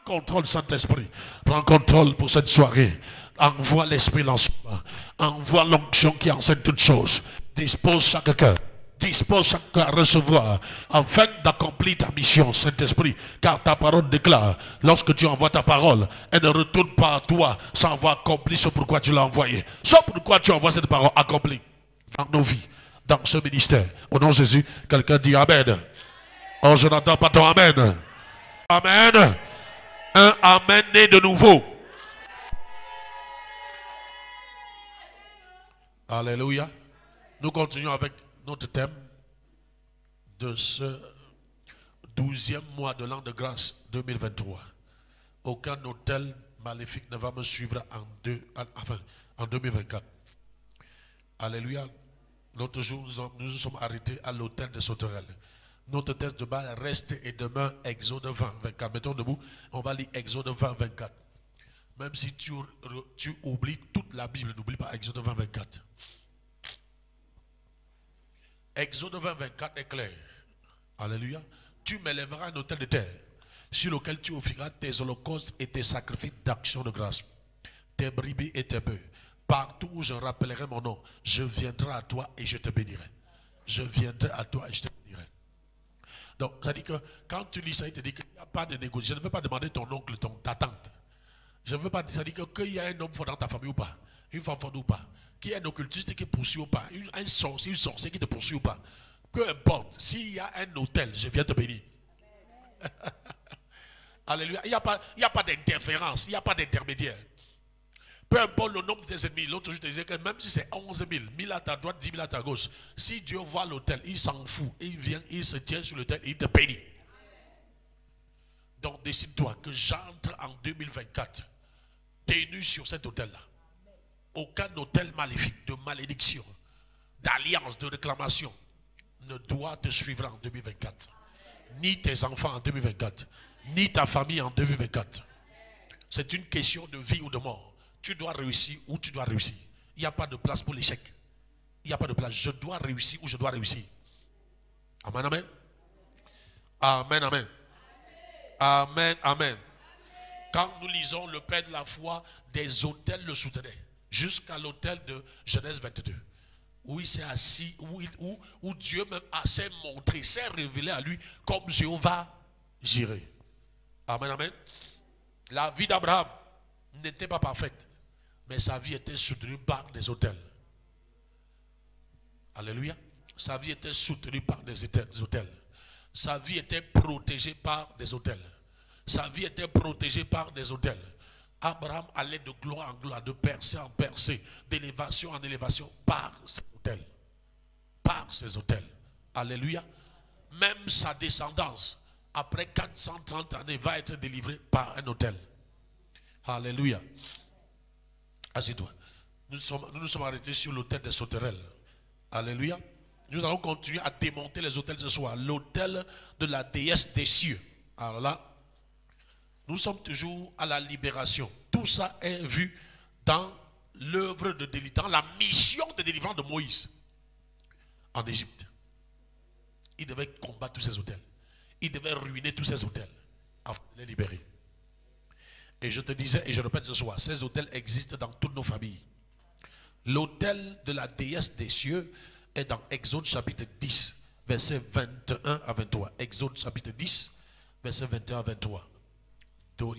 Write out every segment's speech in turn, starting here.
Prends contrôle, Saint-Esprit. Prends contrôle pour cette soirée. Envoie l'Esprit lancement. Envoie l'onction qui enseigne toutes choses. Dispose chaque cœur. Dispose chaque cœur à recevoir afin d'accomplir ta mission, Saint-Esprit. Car ta parole déclare, lorsque tu envoies ta parole, elle ne retourne pas à toi sans avoir accompli ce pourquoi tu l'as envoyé. Ce pourquoi tu envoies cette parole accomplie dans nos vies, dans ce ministère. Au nom de Jésus, quelqu'un dit Amen. Oh, je n'entends pas ton Amen. Amen. Un Amen né de nouveau. Alléluia. Nous continuons avec notre thème de ce 12e mois de l'an de grâce 2023. Aucun hôtel maléfique ne va me suivre en 2024. Alléluia. L'autre jour, nous nous sommes arrêtés à l'hôtel de Sauterelle. Notre texte de base reste et demeure Exode 20, 24. Mettons debout, on va lire Exode 20, 24. Même si tu oublies toute la Bible, n'oublie pas Exode 20, 24. Exode 20, 24 est clair. Alléluia. Tu m'élèveras un autel de terre sur lequel tu offriras tes holocaustes et tes sacrifices d'action de grâce, tes brebis et tes bœufs. Partout où je rappellerai mon nom, je viendrai à toi et je te bénirai. Je viendrai à toi et je te bénirai. Donc, ça dit que quand tu lis ça, il te dit qu'il n'y a pas de négociation. Je ne veux pas demander ton oncle, ta tante. Je ne veux pas dire, ça dit qu'il y a un homme fort dans ta famille ou pas, une femme forte ou pas, qu'il y a un occultiste qui poursuit ou pas, un sorcier, une sorcière qui te poursuit ou pas. Peu importe, s'il y a un hôtel, je viens te bénir. Alléluia. Il n'y a pas d'interférence, il n'y a pas d'intermédiaire. Peu importe le nombre des ennemis. L'autre jour, je te disais que même si c'est 11 000, 1000 à ta droite, 10 000 à ta gauche, si Dieu voit l'autel, il s'en fout. Il vient, il se tient sur l'autel et il te bénit. Donc décide-toi que j'entre en 2024 tenu sur cet autel-là. Aucun autel maléfique, de malédiction, d'alliance, de réclamation ne doit te suivre en 2024. Ni tes enfants en 2024, ni ta famille en 2024. C'est une question de vie ou de mort. Tu dois réussir ou tu dois réussir. Il n'y a pas de place pour l'échec. Il n'y a pas de place. Je dois réussir ou je dois réussir. Amen, amen. Amen, amen. Amen, amen. Quand nous lisons le Père de la foi, des autels le soutenaient. Jusqu'à l'autel de Genèse 22. Où il s'est assis, où Dieu même s'est montré, s'est révélé à lui comme Jéhovah Jireh. Amen, amen. La vie d'Abraham n'était pas parfaite, mais sa vie était soutenue par des autels. Alléluia. Sa vie était soutenue par des autels. Sa vie était protégée par des autels. Sa vie était protégée par des autels. Abraham allait de gloire en gloire, de percée en percée, d'élévation en élévation par ces autels. Par ces autels. Alléluia. Même sa descendance, après 430 années, va être délivrée par un autel. Alléluia. Assieds-toi. Nous nous sommes arrêtés sur l'autel de Sauterelle. Alléluia. Nous allons continuer à démonter les autels ce soir. L'autel de la déesse des cieux. Alors là, nous sommes toujours à la libération. Tout ça est vu dans l'œuvre de délivrance, dans la mission de délivrance de Moïse en Égypte. Il devait combattre tous ces autels. Il devait ruiner tous ces autels avant de les libérer. Et je te disais, et je répète ce soir, ces autels existent dans toutes nos familles. L'autel de la déesse des cieux est dans Exode chapitre 10, versets 21 à 23. Exode chapitre 10, versets 21 à 23.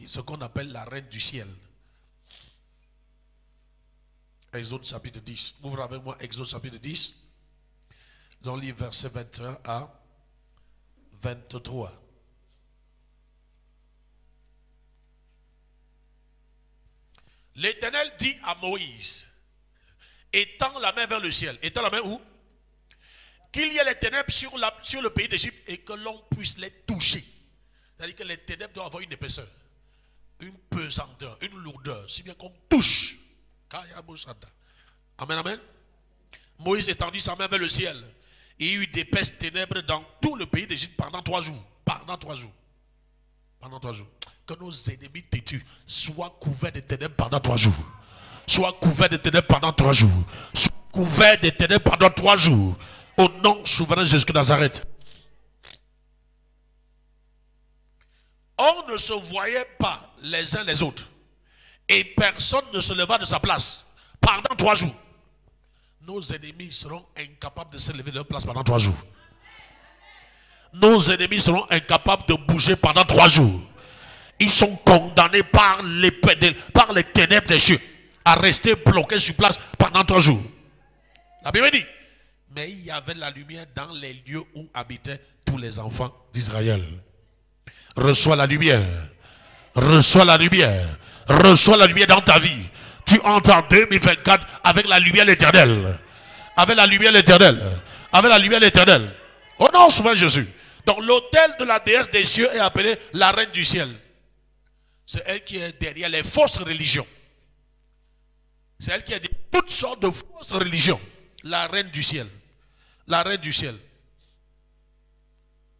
Ce qu'on appelle la reine du ciel. Exode chapitre 10. Ouvrez avec moi Exode chapitre 10. Nous allons lire versets 21 à 23. L'Éternel dit à Moïse, étends la main vers le ciel. Étends la main où? Qu'il y ait les ténèbres sur le pays d'Égypte et que l'on puisse les toucher. C'est-à-dire que les ténèbres doivent avoir une épaisseur, une pesanteur, une lourdeur, si bien qu'on touche. Amen, amen. Moïse étendit sa main vers le ciel et il y eut d'épaisses ténèbres dans tout le pays d'Égypte pendant 3 jours. Pendant 3 jours. Pendant 3 jours. Que nos ennemis têtus soient couverts de ténèbres pendant 3 jours. Soient couverts de ténèbres pendant 3 jours. Soient couverts de ténèbres pendant 3 jours. Au nom souverain de Jésus de Nazareth. On ne se voyait pas les uns les autres. Et personne ne se leva de sa place pendant 3 jours. Nos ennemis seront incapables de se lever de leur place pendant 3 jours. Nos ennemis seront incapables de bouger pendant 3 jours. Ils sont condamnés par les ténèbres des cieux à rester bloqués sur place pendant 3 jours. La Bible dit, mais il y avait la lumière dans les lieux où habitaient tous les enfants d'Israël. Reçois la lumière. Reçois la lumière. Reçois la lumière dans ta vie. Tu entres en 2024 avec la lumière de l'Éternel. Avec la lumière de l'Éternel. Avec la lumière de l'Éternel. Au nom souvent Jésus. Donc l'autel de la déesse des cieux est appelé la reine du ciel. C'est elle qui est derrière les fausses religions. C'est elle qui est derrière toutes sortes de fausses religions. La reine du ciel. La reine du ciel.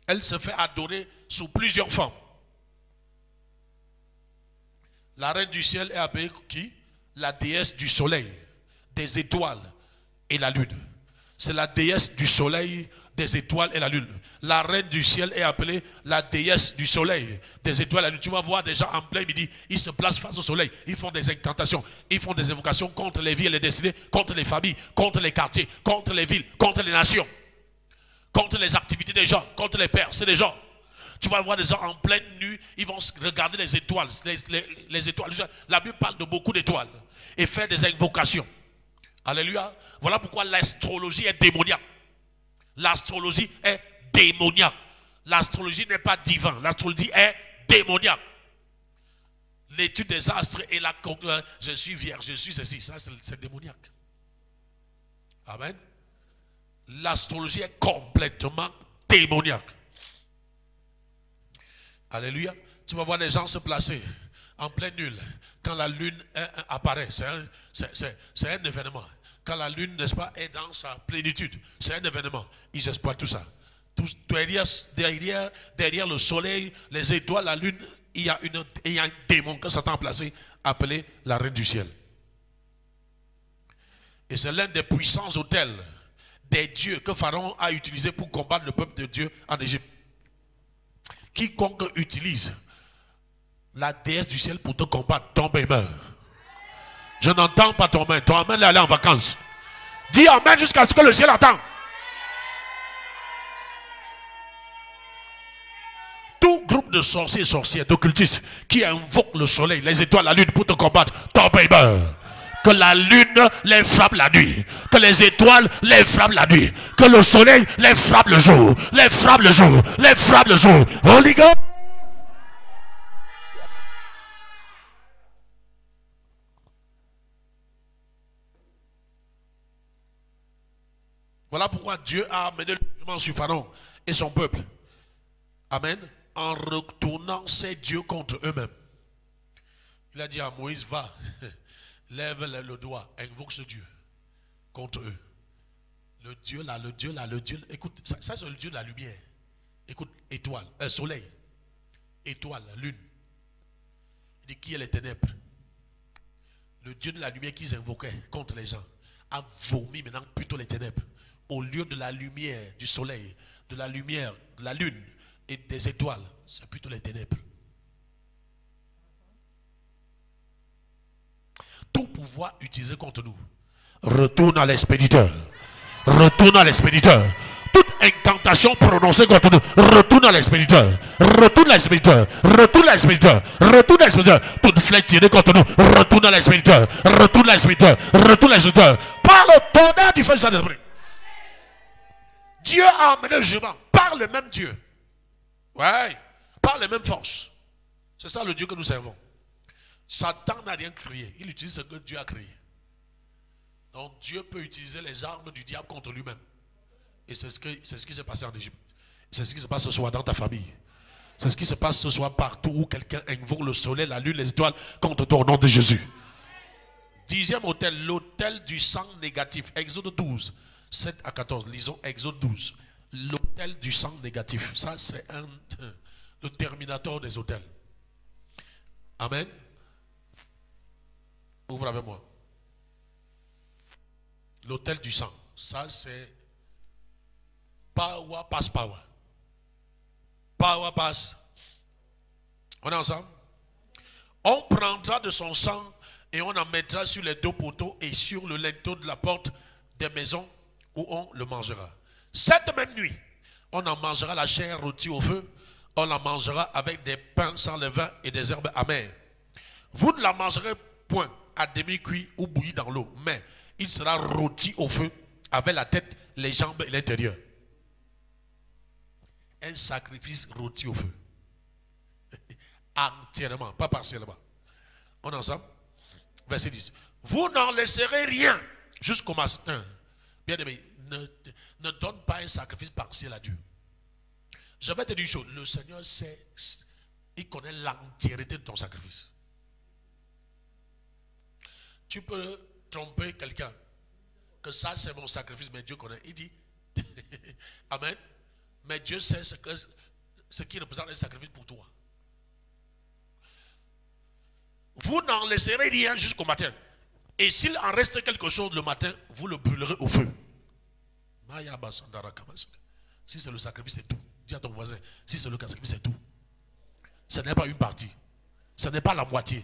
Elle se fait adorer sous plusieurs formes. La reine du ciel est appelée qui? La déesse du soleil, des étoiles et la lune. C'est la déesse du soleil, des étoiles et la lune. La reine du ciel est appelée la déesse du soleil, des étoiles et la lune. Tu vas voir des gens en plein midi, ils se placent face au soleil, ils font des incantations, ils font des invocations contre les vies et les destinées, contre les familles, contre les quartiers, contre les villes, contre les nations, contre les activités des gens, contre les pères, c'est des gens. Tu vas voir des gens en pleine nuit, ils vont regarder les étoiles, les étoiles. La Bible parle de beaucoup d'étoiles et faire des invocations. Alléluia. Voilà pourquoi l'astrologie est démoniaque. L'astrologie est démoniaque. L'astrologie n'est pas divin. L'astrologie est démoniaque. L'étude des astres et la conclusion, je suis vierge, je suis ceci, ça c'est démoniaque. Amen. L'astrologie est complètement démoniaque. Alléluia. Tu vas voir les gens se placer en pleine nuit. Quand la lune apparaît, c'est un événement. Quand la lune, n'est-ce pas, est dans sa plénitude, c'est un événement. Ils exploitent tout ça. Derrière le soleil, les étoiles, la lune, il y a un démon que Satan a placé, appelé la reine du ciel. Et c'est l'un des puissants autels des dieux que Pharaon a utilisé pour combattre le peuple de Dieu en Égypte. Quiconque utilise la déesse du ciel pour te combattre, tombe et meurt. Je n'entends pas ton amen. Ton amen est allé en vacances. Dis amen jusqu'à ce que le ciel attende. Tout groupe de sorciers et sorcières, d'occultistes qui invoquent le soleil, les étoiles, la lune pour te combattre, tombe et meurt. Que la lune les frappe la nuit. Que les étoiles les frappent la nuit. Que le soleil les frappe le jour. Les frappe le jour. Les frappe le jour. Holy God. Voilà pourquoi Dieu a amené le jugement sur Pharaon et son peuple. Amen. En retournant ces dieux contre eux-mêmes. Il a dit à Moïse, va. Lève le doigt, invoque ce Dieu contre eux. Le Dieu là, le Dieu là, le Dieu. Écoute, ça c'est le Dieu de la lumière. Écoute, étoile, soleil, étoile, lune. Il dit qui est les ténèbres. Le Dieu de la lumière qu'ils invoquaient contre les gens a vomi maintenant plutôt les ténèbres. Au lieu de la lumière du soleil, de la lumière de la lune et des étoiles, c'est plutôt les ténèbres. Tout pouvoir utilisé contre nous retourne à l'expéditeur. Retourne à l'expéditeur. Toute incantation prononcée contre nous retourne à l'expéditeur. Retourne à l'expéditeur. Retourne à l'expéditeur. Retourne à l'expéditeur. Toute flèche tirée contre nous retourne à l'expéditeur. Retourne à l'expéditeur. Retourne à l'expéditeur. Par le tonnerre du feu du Saint-Esprit. Dieu a amené le jugement par le même Dieu. Ouais. Par les mêmes forces. C'est ça le Dieu que nous servons. Satan n'a rien créé. Il utilise ce que Dieu a créé. Donc Dieu peut utiliser les armes du diable contre lui-même. Et c'est ce qui s'est passé en Égypte. C'est ce qui se passe ce soir dans ta famille. C'est ce qui se passe ce soir partout où quelqu'un invoque le soleil, la lune, les étoiles contre toi au nom de Jésus. 10e autel, l'autel du sang négatif. Exode 12, 7 à 14. Lisons Exode 12. L'autel du sang négatif. Ça c'est le terminateur des autels. Amen. Ouvre avec moi. L'autel du sang. Ça c'est power pass power. Power pass On est ensemble? On prendra de son sang et on en mettra sur les deux poteaux et sur le linteau de la porte des maisons où on le mangera. Cette même nuit, on en mangera la chair rôtie au feu. On la mangera avec des pains sans levain et des herbes amères. Vous ne la mangerez point à demi-cuit ou bouilli dans l'eau, mais il sera rôti au feu avec la tête, les jambes et l'intérieur. Un sacrifice rôti au feu. Entièrement, pas partiellement. On est ensemble? Verset 10. Vous n'en laisserez rien jusqu'au matin. Bien aimé, ne donne pas un sacrifice partiel à Dieu. Je vais te dire une chose, le Seigneur sait, il connaît l'entièreté de ton sacrifice. Tu peux tromper quelqu'un, que ça c'est mon sacrifice, mais Dieu connaît. Il dit, Amen, mais Dieu sait ce qui représente un sacrifice pour toi. Vous n'en laisserez rien jusqu'au matin. Et s'il en reste quelque chose le matin, vous le brûlerez au feu. Si c'est le sacrifice, c'est tout. Dis à ton voisin, si c'est le sacrifice, c'est tout. Ce n'est pas une partie. Ce n'est pas la moitié.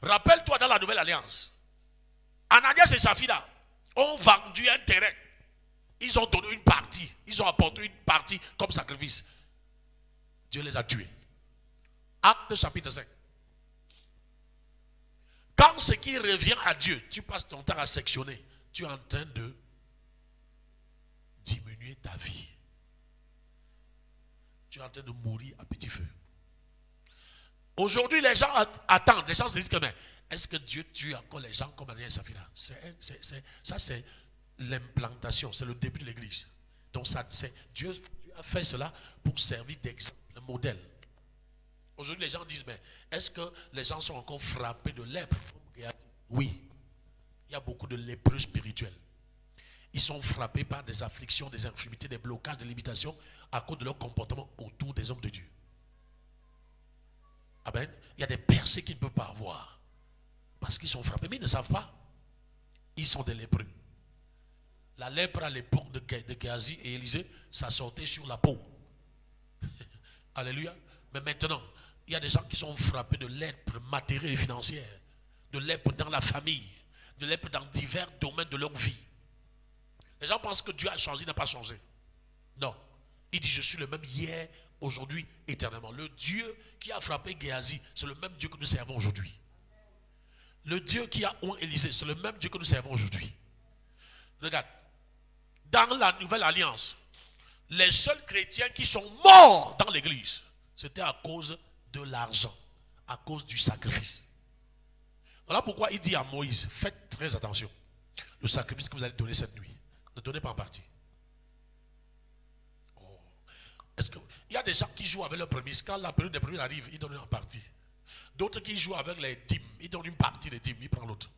Rappelle-toi dans la nouvelle alliance, Ananias et Saphira ont vendu un terrain. Ils ont donné une partie. Ils ont apporté une partie comme sacrifice. Dieu les a tués. Acte chapitre 5. Quand ce qui revient à Dieu, tu passes ton temps à sectionner, tu es en train de diminuer ta vie. Tu es en train de mourir à petit feu. Aujourd'hui, les gens attendent. Les gens se disent que, mais est-ce que Dieu tue encore les gens comme Ananias et Saphira? Ça, c'est l'implantation. C'est le début de l'église. Donc, Dieu a fait cela pour servir d'exemple, de modèle. Aujourd'hui, les gens disent, mais est-ce que les gens sont encore frappés de lèpre? Oui. Il y a beaucoup de lépreux spirituels. Ils sont frappés par des afflictions, des infirmités, des blocages, des limitations à cause de leur comportement autour des hommes de Dieu. Amen. Il y a des percées qu'ils ne peuvent pas avoir parce qu'ils sont frappés, mais ils ne savent pas. Ils sont des lépreux. La lèpre à l'époque de Géasi et Élisée, ça sortait sur la peau. Alléluia. Mais maintenant, il y a des gens qui sont frappés de lèpre matérielle et financière, de lèpre dans la famille, de lèpre dans divers domaines de leur vie. Les gens pensent que Dieu a changé, il n'a pas changé. Non. Il dit, je suis le même hier, aujourd'hui, éternellement. Le Dieu qui a frappé Géasi, c'est le même Dieu que nous servons aujourd'hui. Le Dieu qui a oint Élisée, c'est le même Dieu que nous servons aujourd'hui. Regarde, dans la nouvelle alliance, les seuls chrétiens qui sont morts dans l'église, c'était à cause de l'argent, à cause du sacrifice. Voilà pourquoi il dit à Moïse, faites très attention. Le sacrifice que vous allez donner cette nuit, ne donnez pas en partie. Oh. Il y a des gens qui jouent avec leur prémisse. Quand la période des prémices arrive, ils donnent en partie. D'autres qui jouent avec les dîmes, ils donnent une partie des dîmes, ils prennent l'autre.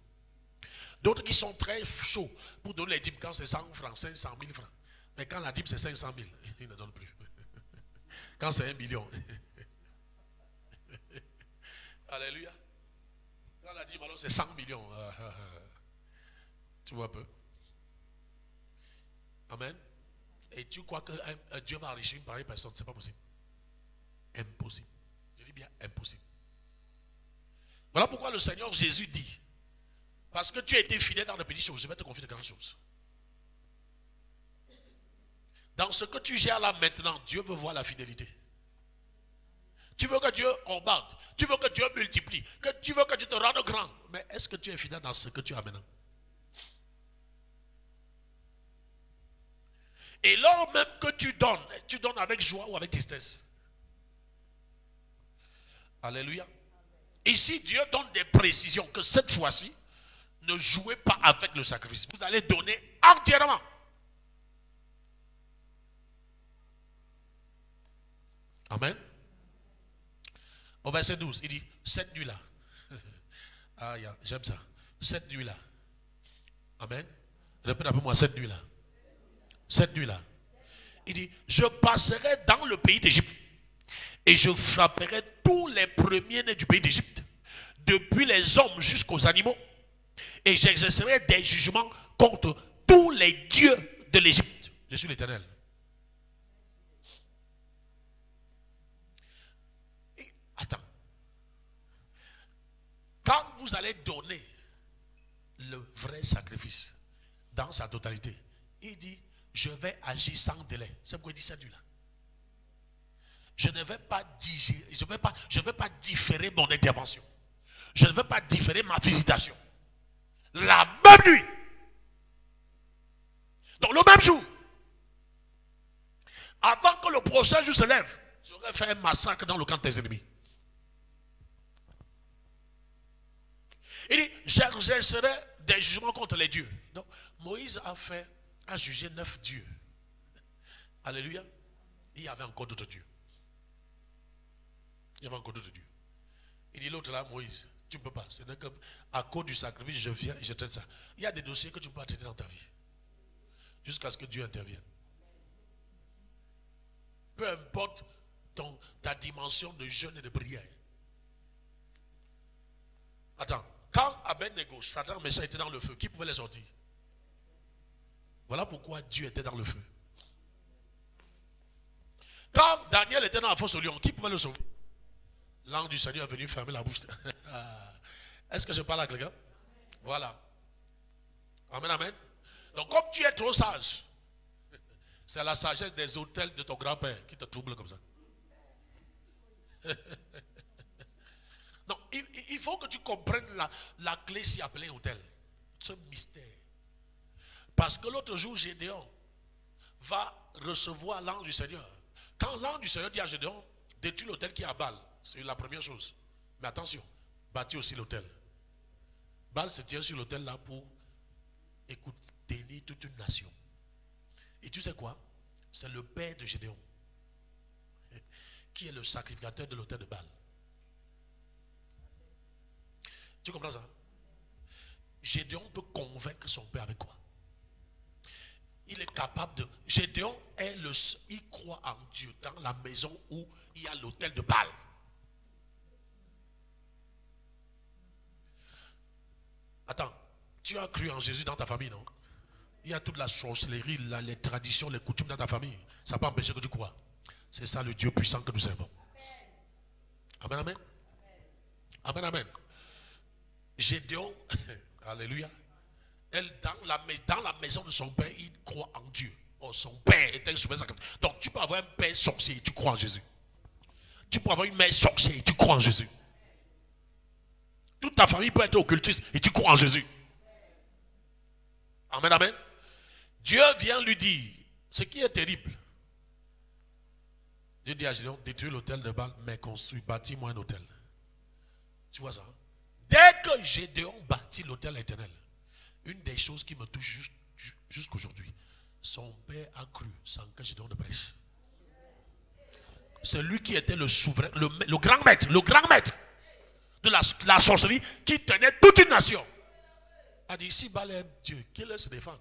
D'autres qui sont très chauds pour donner les dîmes quand c'est 100 francs, 500 000 francs. Mais quand la dîme c'est 500 000, ils ne donnent plus. Quand c'est 1 million. Alléluia. Quand la dîme alors c'est 100 millions. Tu vois un peu. Amen. Et tu crois que Dieu va enrichir une pareille personne? Ce n'est pas possible. Impossible. Je dis bien impossible. Voilà pourquoi le Seigneur Jésus dit, parce que tu as été fidèle dans les petites choses, je vais te confier de grandes choses. Dans ce que tu gères là maintenant, Dieu veut voir la fidélité. Tu veux que Dieu augmente, tu veux que Dieu multiplie, tu veux que Dieu te rende grand. Mais est-ce que tu es fidèle dans ce que tu as maintenant? Et lors même que tu donnes avec joie ou avec tristesse. Alléluia. Ici, Dieu donne des précisions que cette fois-ci, ne jouez pas avec le sacrifice. Vous allez donner entièrement. Amen. Au verset 12, il dit, cette nuit-là. Ah, j'aime ça. Cette nuit-là. Amen. Répète après moi, cette nuit-là. Cette nuit-là. Il dit, je passerai dans le pays d'Égypte et je frapperai tous les premiers-nés du pays d'Égypte, depuis les hommes jusqu'aux animaux, et j'exercerai des jugements contre tous les dieux de l'Égypte. Je suis l'Éternel. vous allez donner le vrai sacrifice dans sa totalité, il dit, je vais agir sans délai. C'est pourquoi il dit ça, là. Je ne vais pas digérer, je vais pas différer mon intervention. Je ne vais pas différer ma visitation. La même nuit. Donc le même jour. Avant que le prochain jour se lève, j'aurais fait un massacre dans le camp de tes ennemis. Il dit, j'exercerai des jugements contre les dieux. Donc Moïse a jugé 9 dieux. Alléluia. Il y avait encore d'autres dieux. Il y avait encore d'autres dieux. Il dit l'autre là, Moïse, tu ne peux pas. Ce n'est qu'à cause du sacrifice, je viens et je traite ça. Il y a des dossiers que tu ne peux pas traiter dans ta vie. Jusqu'à ce que Dieu intervienne. Peu importe ta dimension de jeûne et de prière. Attends, quand Abednego, Satan méchant était dans le feu, qui pouvait les sortir? Voilà pourquoi Dieu était dans le feu. Quand Daniel était dans la fosse au lion, qui pouvait le sauver? L'ange du Seigneur est venu fermer la bouche. Est-ce que je parle à quelqu'un? Voilà. Amen, amen. Donc comme tu es trop sage, c'est la sagesse des autels de ton grand-père qui te trouble comme ça. Non, il faut que tu comprennes la clé si appelée autel. Ce mystère. Parce que l'autre jour, Gédéon va recevoir l'ange du Seigneur. Quand l'ange du Seigneur dit à Gédéon, détruis l'autel qui est à Baal. C'est la première chose. Mais attention, bâtis aussi l'autel. Baal se tient sur l'autel là pour tenir toute une nation. Et tu sais quoi? C'est le père de Gédéon qui est le sacrificateur de l'autel de Baal. Tu comprends ça? Gédéon peut convaincre son père avec quoi? Il est capable de... Gédéon il croit en Dieu dans la maison où il y a l'autel de Baal. Attends, tu as cru en Jésus dans ta famille, non? Il y a toute la sorcellerie, les traditions, les coutumes dans ta famille. Ça peut empêcher que tu crois. C'est ça le Dieu puissant que nous servons. Amen, amen. Amen, amen. Gédéon, alléluia. Dans la maison de son père, il croit en Dieu. Oh, son père était un souverain sacrifice. Donc tu peux avoir un père sorcier et tu crois en Jésus. Tu peux avoir une mère sorcière et tu crois en Jésus. Toute ta famille peut être occultiste et tu crois en Jésus. Amen, amen. Dieu vient lui dire, ce qui est terrible. Dieu dit à Gédéon, détruis l'autel de Baal, mais construis, bâtis-moi un autel. Tu vois ça? Dès que Gédéon bâtit l'autel éternel, une des choses qui me touche jusqu'aujourd'hui, son père a cru sans que Gédéon ne prêche. C'est lui qui était le souverain, le grand maître de la sorcellerie qui tenait toute une nation. A dit, si Baal est Dieu, qu'il laisse se défendre.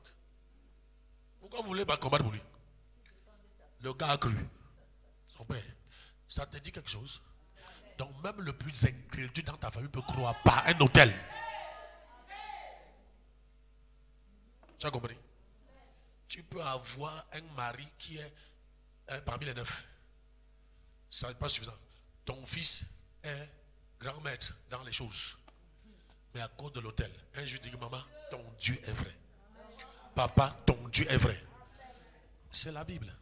Pourquoi vous voulez pas combattre pour lui? Le gars a cru. Son père. Ça te dit quelque chose? Donc même le plus incrédule dans ta famille peut croire par un autel. Tu as compris? Tu peux avoir un mari qui est parmi les 9. Ça n'est pas suffisant. Ton fils est grand maître dans les choses. Mais à cause de l'autel, un jour dit que maman, ton Dieu est vrai. Papa, ton Dieu est vrai. C'est la Bible.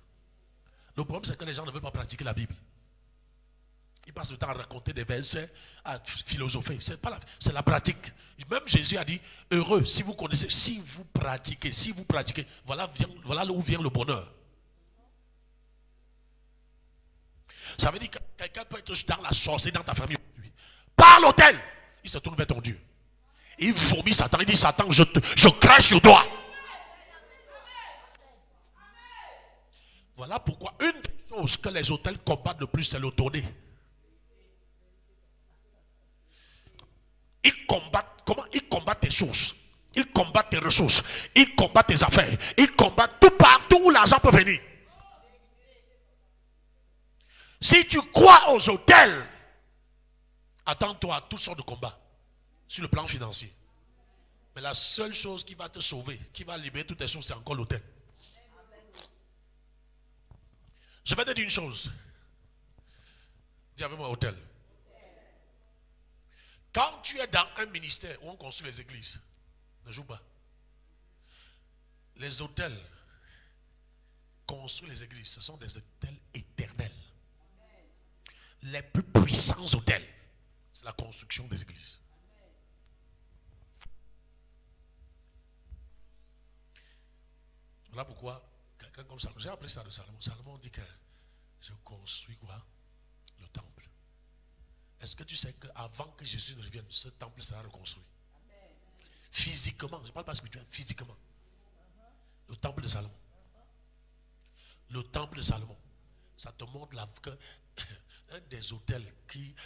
Le problème, c'est que les gens ne veulent pas pratiquer la Bible. Ils passent le temps à raconter des versets, à philosopher. C'est la pratique. Même Jésus a dit, heureux si vous connaissez, si vous pratiquez, voilà où vient le bonheur. Ça veut dire que quelqu'un peut être dans la sorcellerie dans ta famille aujourd'hui. Par l'autel, il se tourne vers ton Dieu. Il vomit Satan, il dit, Satan, je crache sur toi. Voilà pourquoi une des choses que les autels combattent le plus, c'est le donner. Ils combattent, comment? Ils combattent tes sources. Ils combattent tes ressources. Ils combattent tes affaires. Ils combattent tout partout où l'argent peut venir. Si tu crois aux autels, attends-toi à toutes sortes de combats sur le plan financier. Mais la seule chose qui va te sauver, qui va libérer toutes tes sources, c'est encore l'autel. Je vais te dire une chose. Dis avec moi, autel. Quand tu es dans un ministère où on construit les églises, ne joue pas. Les hôtels construits les églises, ce sont des hôtels éternels. Les plus puissants hôtels, c'est la construction des églises. Voilà pourquoi quelqu'un comme Salomon, j'ai appris ça de Salomon. Salomon dit que je construis quoi? Le temple. Est-ce que tu sais qu'avant que Jésus ne revienne, ce temple sera reconstruit? Physiquement, je ne parle pas spirituel, physiquement. Le temple de Salomon. Le temple de Salomon. Ça te montre que un des hôtels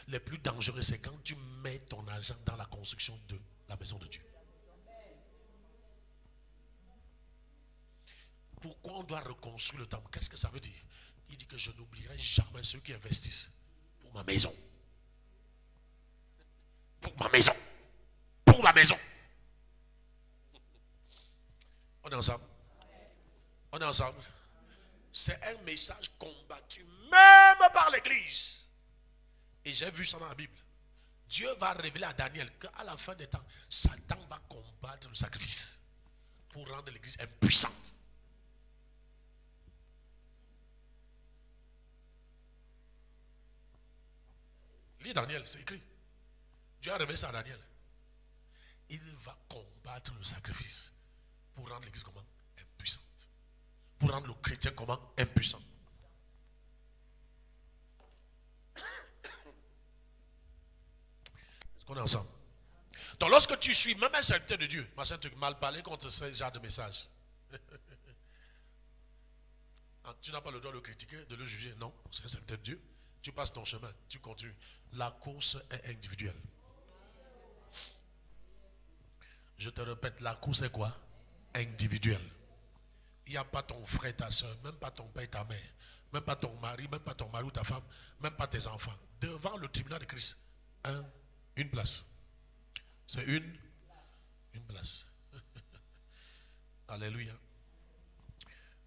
les plus dangereux, c'est quand tu mets ton argent dans la construction de la maison de Dieu. Pourquoi on doit reconstruire le temple? Qu'est-ce que ça veut dire? Il dit que je n'oublierai jamais ceux qui investissent pour ma maison. Pour ma maison. Pour ma maison. On est ensemble? On est ensemble? C'est un message combattu même par l'église. Et j'ai vu ça dans la Bible. Dieu va révéler à Daniel qu'à la fin des temps, Satan va combattre le sacrifice pour rendre l'église impuissante. Lis Daniel, c'est écrit. Dieu a révélé ça à Daniel. Il va combattre le sacrifice pour rendre l'église comment? Impuissante. Pour rendre le chrétien comment? Impuissant. Est-ce qu'on est ensemble? Donc lorsque tu suis même un serviteur de Dieu, machin truc, mal parler contre ce genre de message. Tu n'as pas le droit de le critiquer, de le juger. Non, c'est un serviteur de Dieu. Tu passes ton chemin, tu continues. La course est individuelle. Je te répète, la course est quoi? Individuelle. Il n'y a pas ton frère, ta soeur, même pas ton père, ta mère, même pas ton mari, même pas ton mari ou ta femme, même pas tes enfants. Devant le tribunal de Christ, une place. C'est une place. Alléluia.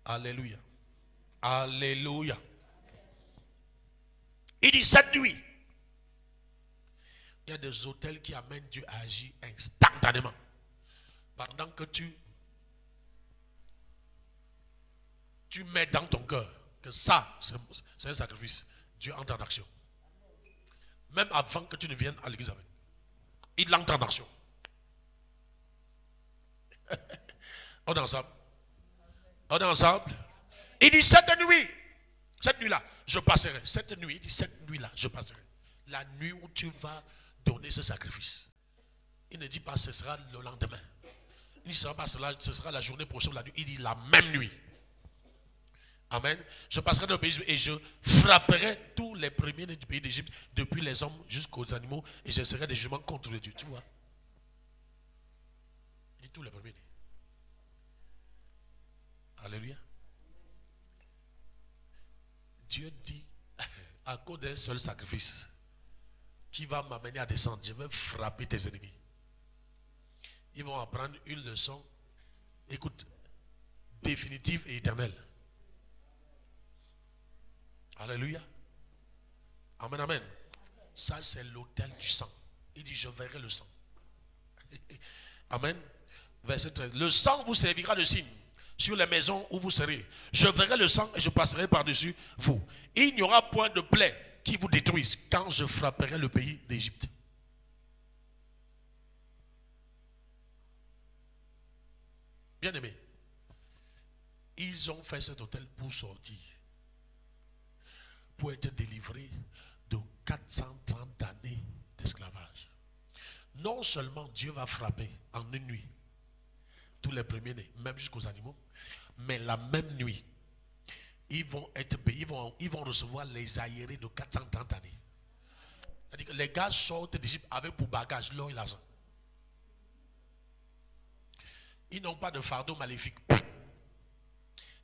Alléluia. Alléluia. Il dit cette nuit, il y a des hôtels qui amènent Dieu à agir instantanément. Pendant que tu mets dans ton cœur que ça, c'est un sacrifice, Dieu entre en action. Même avant que tu ne viennes à l'église avec. Il entre en action. On est ensemble. On est ensemble. Il dit cette nuit-là, je passerai. Cette nuit, il dit cette nuit-là, je passerai. La nuit où tu vas donner ce sacrifice. Il ne dit pas ce sera le lendemain. Il ne sera pas cela, ce sera la journée prochaine, la nuit. Il dit la même nuit. Amen. Je passerai dans le pays et je frapperai tous les premiers du pays d'Égypte, depuis les hommes jusqu'aux animaux, et je serai des jugements contre les dieux. Tu vois? Il dit tous les premiers. Alléluia. Dieu dit, à cause d'un seul sacrifice, qui va m'amener à descendre, je vais frapper tes ennemis. Ils vont apprendre une leçon, écoute, définitive et éternelle. Alléluia. Amen, amen. Ça, c'est l'autel du sang. Il dit, je verrai le sang. Amen. Verset 13. Le sang vous servira de signe sur les maisons où vous serez. Je verrai le sang et je passerai par-dessus vous. Il n'y aura point de plaie qui vous détruise quand je frapperai le pays d'Égypte. Bien-aimés, ils ont fait cet hôtel pour sortir, pour être délivrés de 430 années d'esclavage. Non seulement Dieu va frapper en une nuit tous les premiers-nés, même jusqu'aux animaux, mais la même nuit, ils vont être payés, ils vont recevoir les aérés de 430 années. C'est-à-dire que les gars sortent d'Égypte avec pour bagage l'or et l'argent. Ils n'ont pas de fardeau maléfique.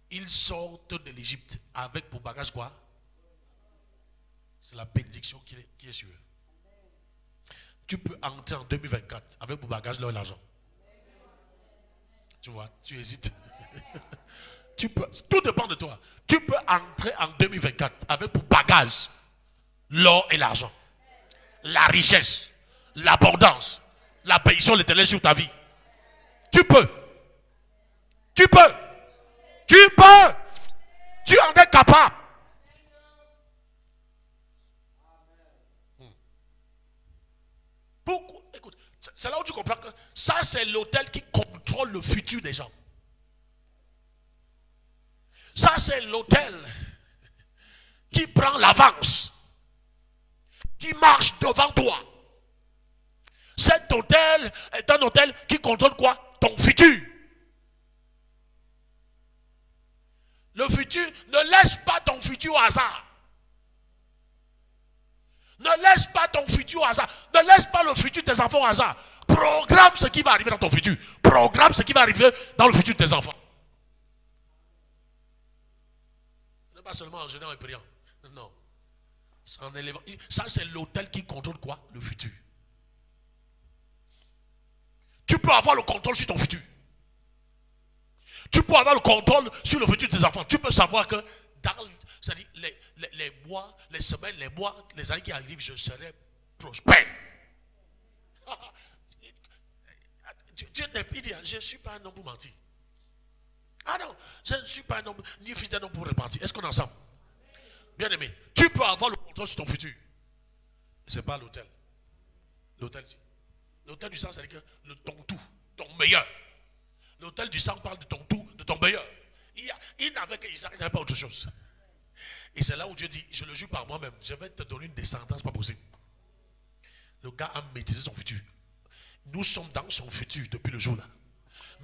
Ils sortent de l'Égypte avec pour bagage quoi? C'est la bénédiction qui est sur eux. Tu peux entrer en 2024 avec pour bagage l'or et l'argent. Tu vois, tu hésites. Tu peux, tout dépend de toi. Tu peux entrer en 2024 avec pour bagage l'or et l'argent, la richesse, l'abondance, la bénédiction de l'Éternel sur ta vie. Tu peux. Tu peux. Tu peux. Tu en es capable. Pourquoi? Écoute, c'est là où tu comprends que ça, c'est l'autel qui contrôle le futur des gens. Ça, c'est l'autel qui prend l'avance, qui marche devant toi. Cet autel est un autel qui contrôle quoi? Ton futur. Le futur, ne laisse pas ton futur au hasard. Ne laisse pas ton futur au hasard. Ne laisse pas le futur de tes enfants au hasard. Programme ce qui va arriver dans ton futur. Programme ce qui va arriver dans le futur de tes enfants. Ne pas seulement en gênant et priant. Non. Ça, c'est l'autel qui contrôle quoi? Le futur. Tu peux avoir le contrôle sur ton futur. Tu peux avoir le contrôle sur le futur de tes enfants. Tu peux savoir que dans les mois, les semaines, les mois, les années qui arrivent, je serai prospère. Dieu n'est pas dit, je ne suis pas un homme pour mentir. Ah non, je ne suis pas un homme, ni fils d'un homme pour repentir. Est-ce qu'on est ensemble? Bien aimé, tu peux avoir le contrôle sur ton futur. Ce n'est pas l'autel. L'autel, si. L'autel du sang, c'est-à-dire que ton tout, ton meilleur. L'autel du sang parle de ton tout, de ton meilleur. Il n'avait qu'Isaac, il n'avait pas autre chose. Et c'est là où Dieu dit, je le jure par moi-même, je vais te donner une descendance pas possible. Le gars a maîtrisé son futur. Nous sommes dans son futur depuis le jour là.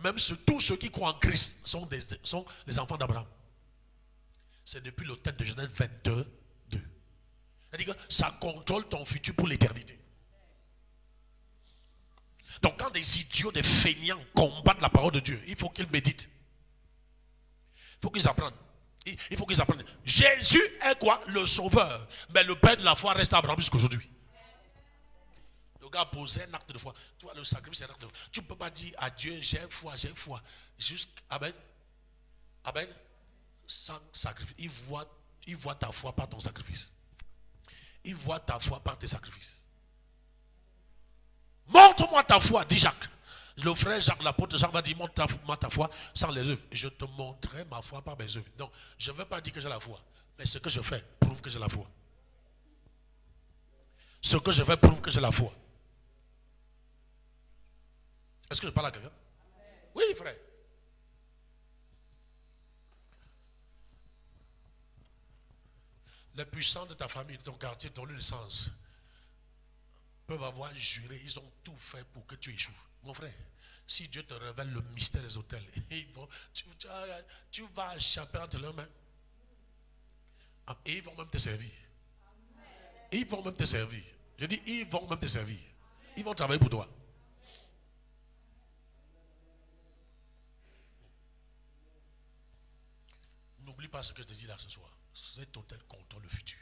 Même tous ceux qui croient en Christ sont les enfants d'Abraham. C'est depuis le texte de Genèse 22, 2. C'est-à-dire que ça contrôle ton futur pour l'éternité. Donc quand des idiots, des feignants combattent la parole de Dieu, il faut qu'ils méditent. Il faut qu'ils apprennent. Il faut qu'ils apprennent. Jésus est quoi? Le sauveur. Mais le père de la foi reste à Abraham jusqu'aujourd'hui. Le gars posait un acte de foi. Tu vois, le sacrifice, c'est un acte de foi. Tu ne peux pas dire à Dieu, j'ai foi, j'ai foi. Amen. Amen. Sans sacrifice. Il voit ta foi par ton sacrifice. Il voit ta foi par tes sacrifices. Montre-moi ta foi, dit Jacques. Le frère Jacques, l'apôtre Jacques va dire, montre-moi ta foi sans les œuvres. Je te montrerai ma foi par mes œuvres. Donc, je ne veux pas dire que j'ai la foi. Mais ce que je fais prouve que j'ai la foi. Ce que je fais prouve que j'ai la foi. Est-ce que je parle à quelqu'un? Oui, frère. Les puissants de ta famille, de ton quartier, de ton lieu de naissance peuvent avoir juré, ils ont tout fait pour que tu échoues. Mon frère, si Dieu te révèle le mystère des hôtels, tu vas échapper entre leurs mains. Et ils vont même te servir. Ils vont même te servir. Je dis, ils vont même te servir. Ils vont travailler pour toi. N'oublie pas ce que je te dis là ce soir. Cet hôtel contrôle le futur.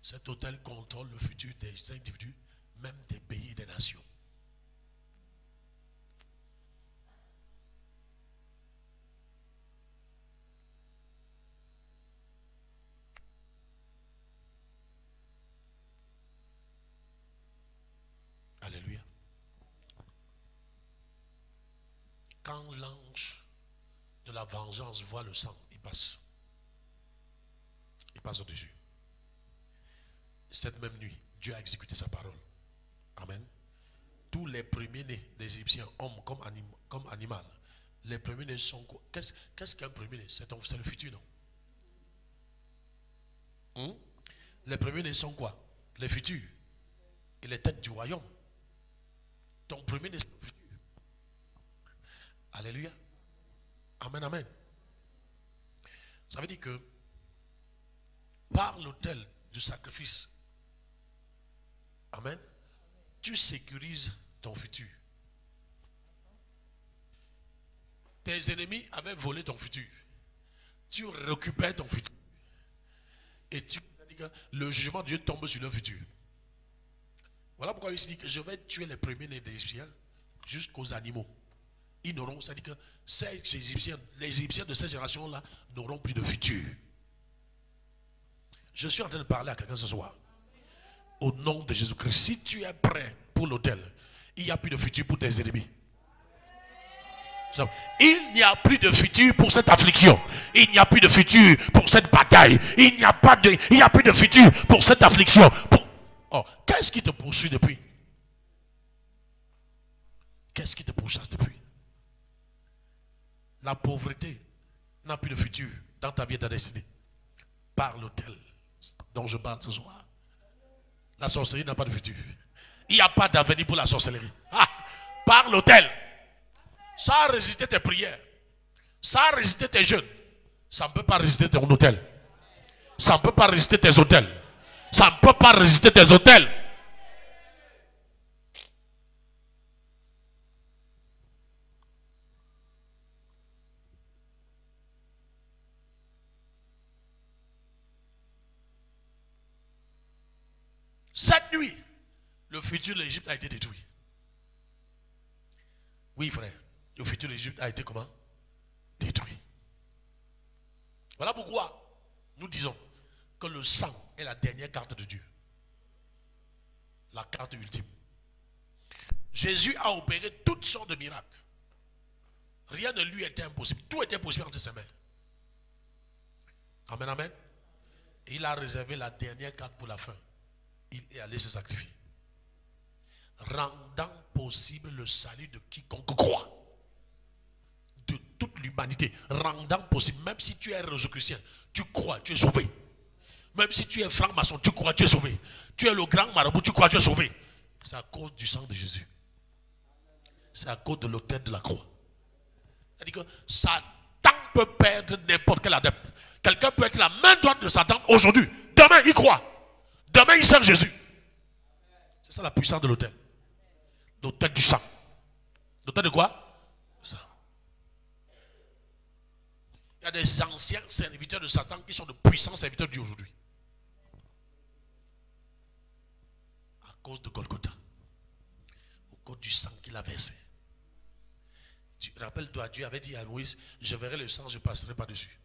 Cet hôtel contrôle le futur des individus, même des pays et des nations. Alléluia. Quand l'ange de la vengeance voit le sang, il passe. Il passe au-dessus. Cette même nuit, Dieu a exécuté sa parole. Amen. Tous les premiers-nés des Égyptiens, hommes comme animal, les premiers-nés sont quoi? Qu'est-ce qu'un premier-né? C'est le futur, non? Les premiers-nés sont quoi? Les futurs. Et les têtes du royaume. Ton premier-né, c'est le futur. Alléluia. Amen, amen. Ça veut dire que par l'autel du sacrifice, amen, tu sécurises ton futur. Tes ennemis avaient volé ton futur. Tu récupères ton futur. Et le jugement de Dieu tombe sur le futur. Voilà pourquoi il se dit que je vais tuer les premiers-nés des Égyptiens jusqu'aux animaux. Ils n'auront, c'est-à-dire que les Égyptiens de cette génération-là n'auront plus de futur. Je suis en train de parler à quelqu'un ce soir. Au nom de Jésus-Christ, si tu es prêt pour l'autel, il n'y a plus de futur pour tes ennemis. Il n'y a plus de futur pour cette affliction. Il n'y a plus de futur pour cette bataille. Il n'y a plus de futur pour cette affliction. Oh, qu'est-ce qui te poursuit depuis? Qu'est-ce qui te pourchasse depuis? La pauvreté n'a plus de futur dans ta vie et ta destinée. Par l'autel dont je parle ce soir. La sorcellerie n'a pas de futur. Il n'y a pas d'avenir pour la sorcellerie. Par l'autel. Ça a résisté tes prières. Ça a résisté tes jeûnes. Ça ne peut pas résister ton hôtel. Ça ne peut pas résister tes hôtels. Ça ne peut pas résister tes hôtels. Cette nuit, le futur de l'Égypte a été détruit. Oui, frère. Le futur de l'Égypte a été comment? Détruit. Voilà pourquoi nous disons que le sang est la dernière carte de Dieu. La carte ultime. Jésus a opéré toutes sortes de miracles. Rien ne lui était impossible. Tout était possible entre ses mains. Amen, amen. Et il a réservé la dernière carte pour la fin. Il est allé se sacrifier. Rendant possible le salut de quiconque croit. De toute l'humanité. Rendant possible. Même si tu es rosicrucien, tu crois, tu es sauvé. Même si tu es franc-maçon, tu crois, tu es sauvé. Tu es le grand marabout, tu crois, tu es sauvé. C'est à cause du sang de Jésus. C'est à cause de l'autel de la croix. C'est-à-dire que Satan peut perdre n'importe quel adepte. Quelqu'un peut être la main droite de Satan aujourd'hui. Demain, il croit. Demain, il sert Jésus. C'est ça la puissance de l'autel. L'autel du sang. L'autel de quoi? Ça. Il y a des anciens serviteurs de Satan qui sont de puissants serviteurs de Dieu aujourd'hui. À cause de Golgotha. Au cause du sang qu'il a versé. Rappelle-toi, Dieu avait dit à Moïse, je verrai le sang, je passerai par-dessus.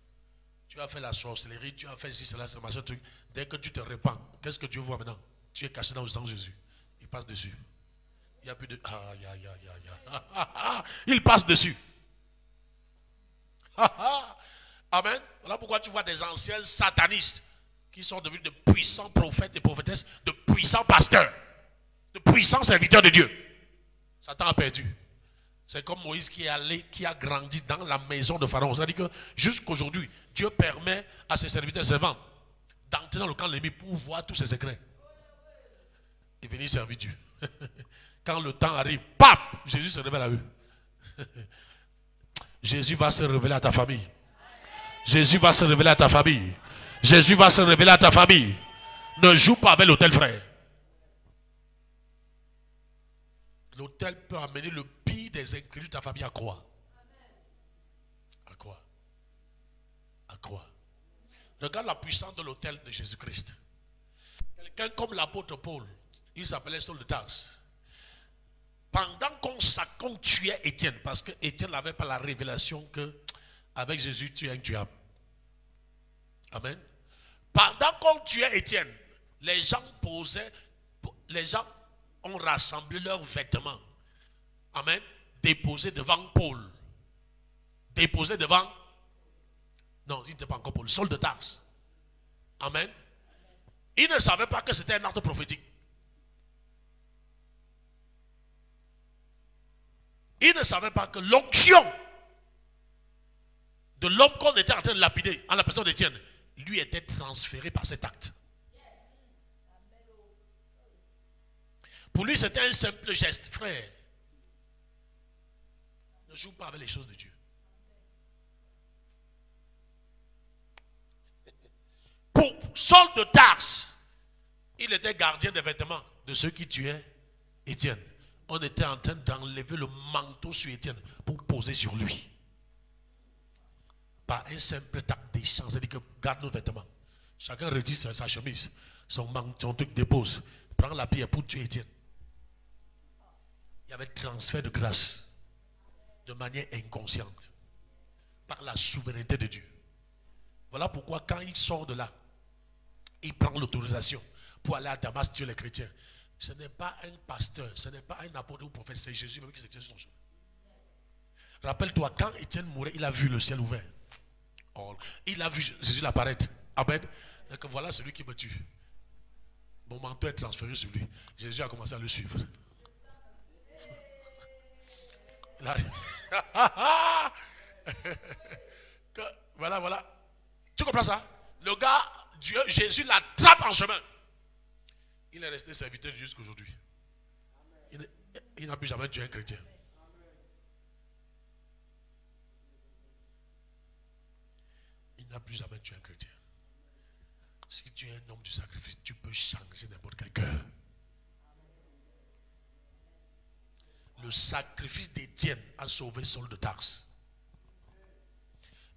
Tu as fait la sorcellerie, tu as fait ici, cela, ce machin, truc. Dès que tu te répands, qu'est-ce que Dieu voit maintenant? Tu es caché dans le sang de Jésus. Il passe dessus. Il n'y a plus de... Il passe dessus. Amen. Voilà pourquoi tu vois des anciens satanistes qui sont devenus de puissants prophètes et prophétesses, de puissants pasteurs, de puissants serviteurs de Dieu. Satan a perdu. C'est comme Moïse qui est allé, qui a grandi dans la maison de Pharaon. C'est-à-dire que jusqu'aujourd'hui, Dieu permet à ses serviteurs et servants d'entrer dans le camp de l'ennemi pour voir tous ses secrets. Et venir servir Dieu. Quand le temps arrive, pap, Jésus se révèle à eux. Jésus va se révéler à ta famille. Jésus va se révéler à ta famille. Jésus va se révéler à ta famille. Ne joue pas avec l'autel, frère. L'autel peut amener le pire des incrédules de ta famille à croire. À croire. À croire. Regarde la puissance de l'autel de Jésus-Christ. Quelqu'un comme l'apôtre Paul, il s'appelait Saul de Tarse. Pendant qu'on tuait Étienne, parce que Étienne n'avait pas la révélation que avec Jésus tu es intuable. Amen. Pendant qu'on tuait Étienne, les gens ont rassemblé leurs vêtements. Amen. Déposés devant Paul. Déposés devant... Non, il n'était pas encore Paul. Saul de Tarse. Amen. Il ne savait pas que c'était un acte prophétique. Il ne savait pas que l'onction de l'homme qu'on était en train de lapider en la personne d'Étienne lui était transférée par cet acte. Pour lui, c'était un simple geste. Frère, ne joue pas avec les choses de Dieu. Pour Saul de Tarse, il était gardien des vêtements de ceux qui tuaient Étienne. On était en train d'enlever le manteau sur Étienne pour poser sur lui. Par un simple acte d'échange. C'est-à-dire que garde nos vêtements. Chacun retire sa chemise, son manteau, son truc dépose. Prend la pierre pour tuer Étienne. Il y avait transfert de grâce de manière inconsciente par la souveraineté de Dieu. Voilà pourquoi quand il sort de là, il prend l'autorisation pour aller à Damas tuer les chrétiens. Ce n'est pas un pasteur, ce n'est pas un apôtre ou prophète, c'est Jésus même qui se tient sur son chemin. Rappelle-toi, quand Étienne mourait, il a vu le ciel ouvert. Oh, il a vu Jésus apparaître. Amen. Donc voilà celui qui me tue. Mon manteau est transféré sur lui. Jésus a commencé à le suivre. Voilà. Tu comprends ça? Le gars, Dieu, Jésus l'attrape en chemin. Il est resté serviteur jusqu'à aujourd'hui. Il n'a plus jamais tué un chrétien. Il n'a plus jamais tué un chrétien. Si tu es un homme du sacrifice, tu peux changer n'importe quel cœur. Le sacrifice d'Étienne a sauvé Saul de Tarse.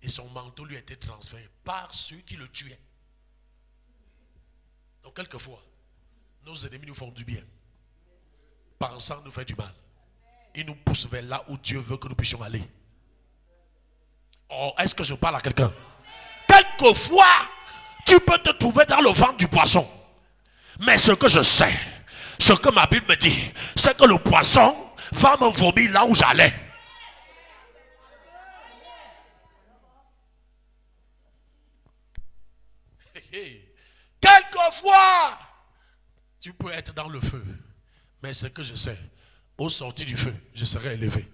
Et son manteau lui a été transféré par ceux qui le tuaient. Donc quelquefois, nos ennemis nous font du bien, pensant nous faire du mal. Ils nous poussent vers là où Dieu veut que nous puissions aller. Oh, est-ce que je parle à quelqu'un? Quelquefois, tu peux te trouver dans le ventre du poisson. Mais ce que je sais, ce que ma Bible me dit, c'est que le poisson va me vomir là où j'allais. Quelquefois, tu peux être dans le feu. Mais ce que je sais, au sortir du feu, je serai élevé.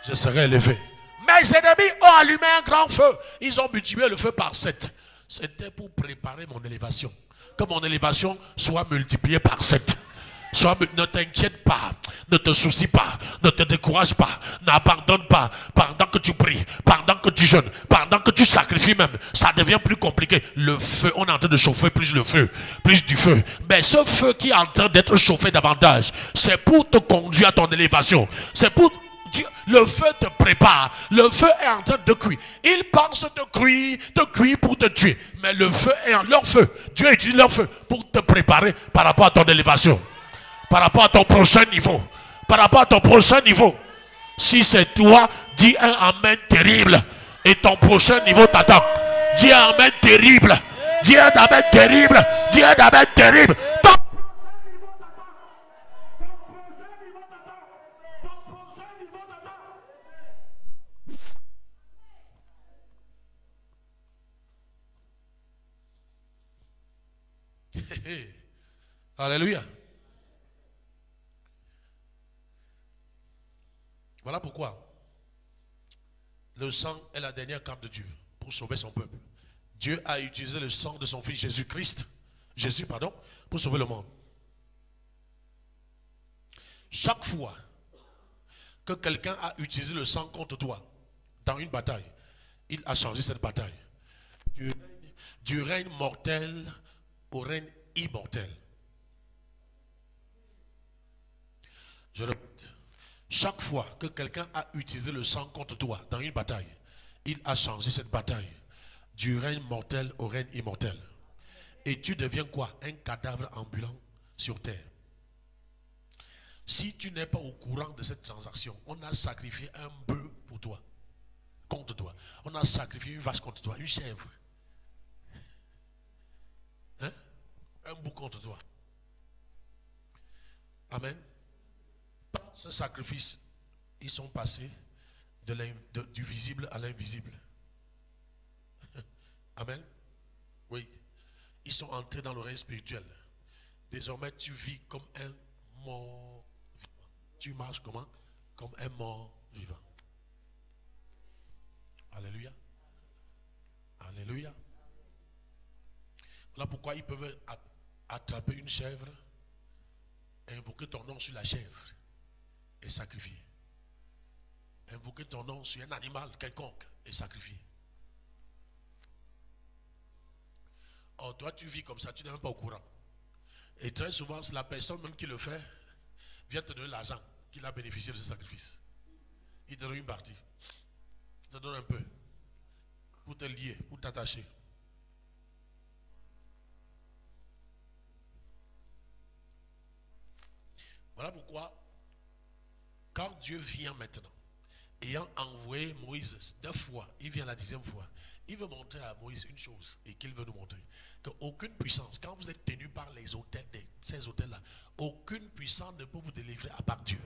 Je serai élevé. Mes ennemis ont allumé un grand feu. Ils ont multiplié le feu par 7. C'était pour préparer mon élévation. Que mon élévation soit multipliée par 7. Ne t'inquiète pas, ne te soucie pas, ne te décourage pas, n'abandonne pas. Pendant que tu pries, pendant que tu jeûnes, pendant que tu sacrifies même, ça devient plus compliqué. Le feu, on est en train de chauffer plus le feu, plus du feu. Mais ce feu qui est en train d'être chauffé davantage, c'est pour te conduire à ton élévation. C'est pour... Le feu te prépare. Le feu est en train de cuire. Ils pensent te cuire pour te tuer. Mais le feu est en leur feu. Dieu utilise leur feu pour te préparer par rapport à ton élévation. Par rapport à ton prochain niveau. Par rapport à ton prochain niveau. Si c'est toi, dis un amen terrible. Et ton prochain niveau t'attend. Dis un amen terrible. Dis un amen terrible. Dis un amen terrible. Alléluia. Voilà pourquoi le sang est la dernière carte de Dieu pour sauver son peuple. Dieu a utilisé le sang de son fils Jésus, pour sauver le monde. Chaque fois que quelqu'un a utilisé le sang contre toi dans une bataille, il a changé cette bataille du règne mortel au règne immortel. Je répète, chaque fois que quelqu'un a utilisé le sang contre toi dans une bataille, il a changé cette bataille du règne mortel au règne immortel. Et tu deviens quoi? Un cadavre ambulant sur terre. Si tu n'es pas au courant de cette transaction, on a sacrifié un bœuf pour toi, contre toi. On a sacrifié une vache contre toi, une chèvre. Hein? Un bouc contre toi. Amen. Par ce sacrifice, ils sont passés du visible à l'invisible. Amen. Oui. Ils sont entrés dans le règne spirituel. Désormais, tu vis comme un mort vivant. Tu marches comment? Comme un mort vivant. Alléluia. Alléluia. Voilà pourquoi ils peuvent attraper une chèvre, invoquer ton nom sur la chèvre et sacrifier. Invoquer ton nom sur un animal quelconque et sacrifier. Or, toi, tu vis comme ça, tu n'es même pas au courant. Et très souvent, c'est la personne même qui le fait vient te donner l'argent qu'il a bénéficié de ce sacrifice. Il te donne une partie. Il te donne un peu pour te lier, pour t'attacher. Voilà pourquoi, quand Dieu vient maintenant, ayant envoyé Moïse 9 fois, il vient la 10e fois, Il veut montrer à Moïse une chose et qu'il veut nous montrer. Qu'aucune puissance, quand vous êtes tenu par les autels, ces autels-là, aucune puissance ne peut vous délivrer à part Dieu.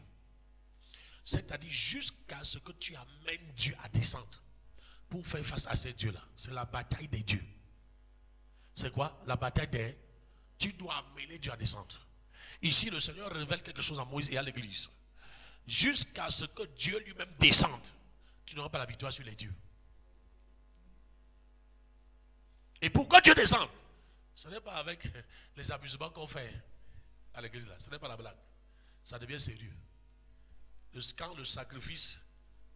C'est-à-dire jusqu'à ce que tu amènes Dieu à descendre pour faire face à ces dieux-là. C'est la bataille des dieux. C'est quoi? La bataille des... Tu dois amener Dieu à descendre. Ici, le Seigneur révèle quelque chose à Moïse et à l'église. Jusqu'à ce que Dieu lui-même descende, tu n'auras pas la victoire sur les dieux. Et pourquoi Dieu descend? Ce n'est pas avec les amusements qu'on fait à l'église là. Ce n'est pas la blague. Ça devient sérieux. Quand le sacrifice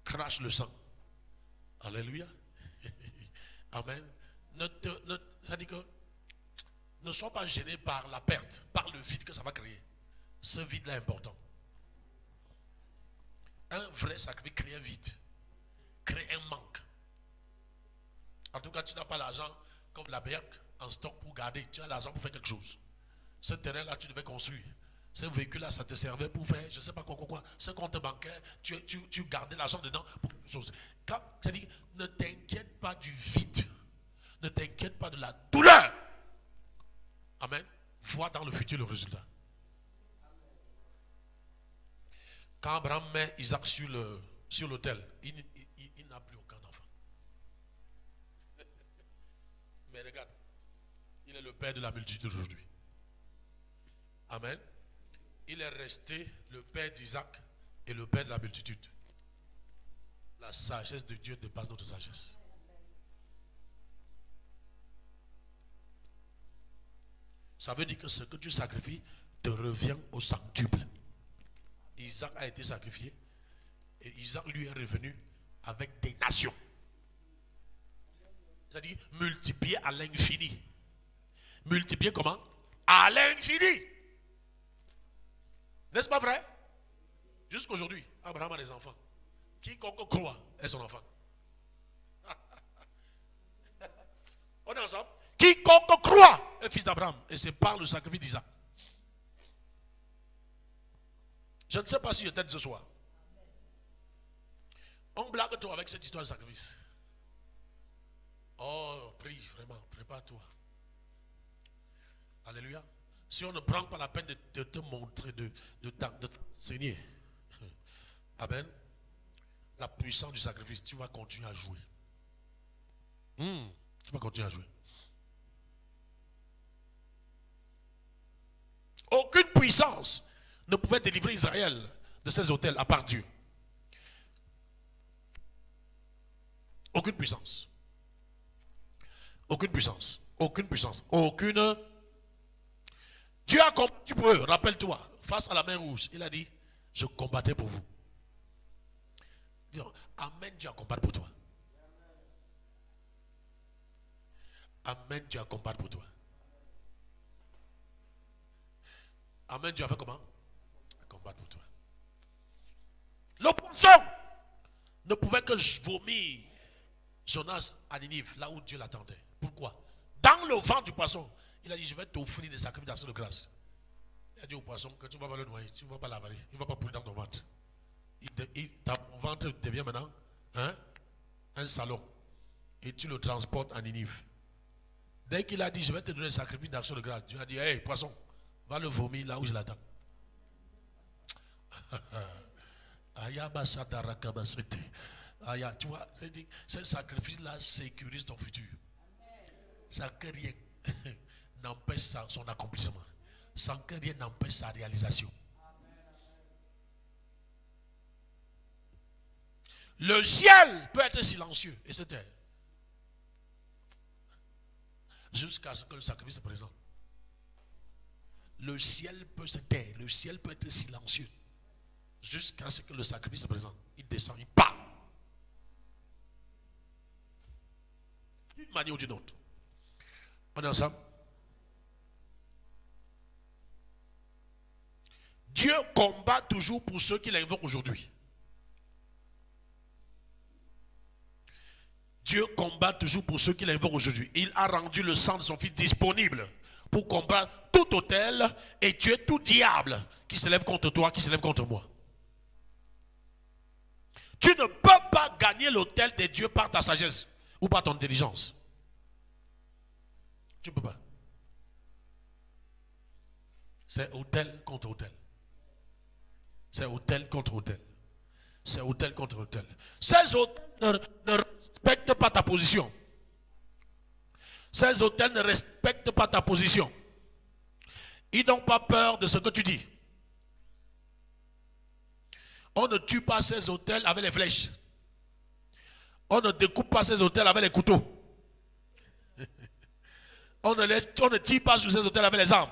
crache le sang. Alléluia. Amen. Ça dit que ne sois pas gêné par la perte, par le vide que ça va créer. Ce vide-là est important. Un vrai sacrifice crée un vide, crée un manque. En tout cas, tu n'as pas l'argent comme la BEAC en stock pour garder. Tu as l'argent pour faire quelque chose. Ce terrain-là, tu devais construire. Ce véhicule-là, ça te servait pour faire, je ne sais pas quoi. Ce compte bancaire, tu gardais l'argent dedans pour quelque chose. C'est-à-dire, ne t'inquiète pas du vide. Ne t'inquiète pas de la douleur. Amen. Vois dans le futur le résultat. Quand Abraham met Isaac sur l'autel, il n'a plus aucun enfant. Mais regarde, il est le père de la multitude aujourd'hui. Amen. Il est resté le père d'Isaac et le père de la multitude. La sagesse de Dieu dépasse notre sagesse. Ça veut dire que ce que tu sacrifies te revient au centuple. Isaac a été sacrifié et Isaac lui est revenu avec des nations. C'est-à-dire multiplié à l'infini. Multiplié comment? À l'infini. N'est-ce pas vrai? Jusqu'aujourd'hui, Abraham a des enfants. Quiconque croit est son enfant. On est ensemble? Quiconque croit est fils d'Abraham. Et c'est par le sacrifice d'Isaac. Je ne sais pas si je t'aide ce soir. On blague toi avec cette histoire de sacrifice. Oh, prie vraiment, prépare-toi. Alléluia. Si on ne prend pas la peine de te montrer, de t'enseigner, amen, la puissance du sacrifice, tu vas continuer à jouer. Tu vas continuer à jouer. Aucune puissance ne pouvait délivrer Israël de ses autels à part Dieu. Aucune puissance. Aucune puissance. Aucune puissance. Aucune. Dieu a combattu pour eux. Rappelle-toi, face à la mer rouge, il a dit, je combattais pour vous. Disons, amen, Dieu a combattu pour toi. Amen, Dieu a combattu pour toi. Amen, Dieu a fait comment? Combattre pour toi. Le poisson ne pouvait que vomir Jonas à Ninive, là où Dieu l'attendait. Pourquoi? Dans le ventre du poisson, il a dit, je vais t'offrir des sacrifices d'action de grâce. Il a dit au poisson que tu ne vas pas le noyer, tu ne vas pas l'avaler, il ne va pas pourrir dans ton ventre. Ton ventre devient maintenant un salon. Et tu le transportes à Ninive. Dès qu'il a dit, je vais te donner des sacrifices d'action de grâce, Dieu a dit, hey, poisson, va le vomir là où je l'attends. Tu vois, ce sacrifice-là sécurise ton futur. Sans que rien n'empêche son accomplissement. Sans que rien n'empêche sa réalisation. Le ciel peut être silencieux et se taire. Jusqu'à ce que le sacrifice se présente. Le ciel peut se taire, le ciel peut être silencieux. Jusqu'à ce que le sacrifice se présente. Il descend, il part. D'une manière ou d'une autre. On est ensemble? Dieu combat toujours pour ceux qui l'invoquent aujourd'hui. Dieu combat toujours pour ceux qui l'invoquent aujourd'hui. Il a rendu le sang de son fils disponible pour combattre tout autel et tuer tout diable qui se lève contre toi, qui se lève contre moi. Tu ne peux pas gagner l'autel des dieux par ta sagesse ou par ton intelligence. Tu ne peux pas. C'est autel contre autel. C'est autel contre autel. C'est autel contre autel. Ces autels ne respectent pas ta position. Ces autels ne respectent pas ta position. Ils n'ont pas peur de ce que tu dis. On ne tue pas ces autels avec les flèches. On ne découpe pas ces autels avec les couteaux. On ne tire pas sur ces autels avec les armes.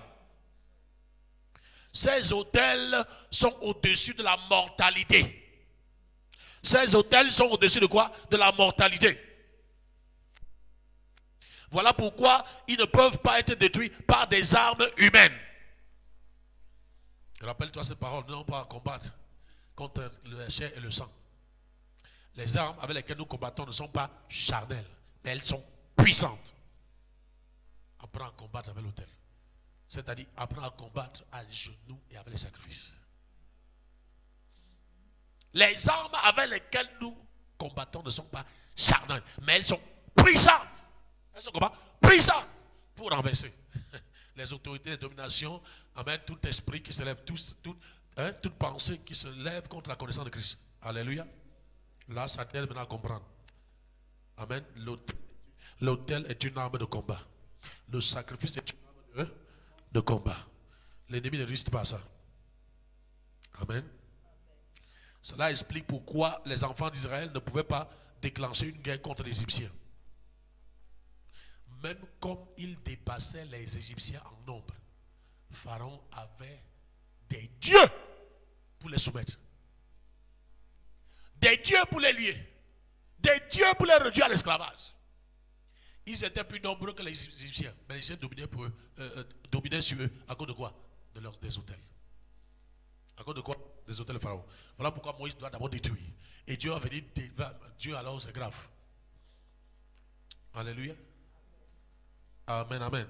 Ces autels sont au-dessus de la mortalité. Ces autels sont au-dessus de quoi? De la mortalité. Voilà pourquoi ils ne peuvent pas être détruits par des armes humaines. Rappelle-toi ces paroles, nous n'avons pas à combattre contre le chair et le sang. Les armes avec lesquelles nous combattons ne sont pas charnelles, mais elles sont puissantes. Apprends à combattre avec l'autel. C'est-à-dire, apprends à combattre à genoux et avec les sacrifices. Les armes avec lesquelles nous combattons ne sont pas charnelles, mais elles sont puissantes. Elles sont comment? Puissantes pour renverser les autorités, les dominations. Amen. Tout esprit qui se lève, toute pensée qui se lève contre la connaissance de Christ. Alléluia. Là, ça t'aide maintenant à comprendre. Amen. L'autel est une arme de combat. Le sacrifice est une arme de combat. L'ennemi ne risque pas ça. Amen. Cela explique pourquoi les enfants d'Israël ne pouvaient pas déclencher une guerre contre les Égyptiens. Même comme ils dépassaient les Égyptiens en nombre, Pharaon avait des dieux pour les soumettre. Des dieux pour les lier. Des dieux pour les réduire à l'esclavage. Ils étaient plus nombreux que les Égyptiens. Mais les Égyptiens dominaient sur eux. À cause de quoi? Des autels. À cause de quoi? Des autels de Pharaon. Voilà pourquoi Moïse doit d'abord détruire. Et Dieu va venir. Dieu alors c'est grave. Alléluia. Amen, amen.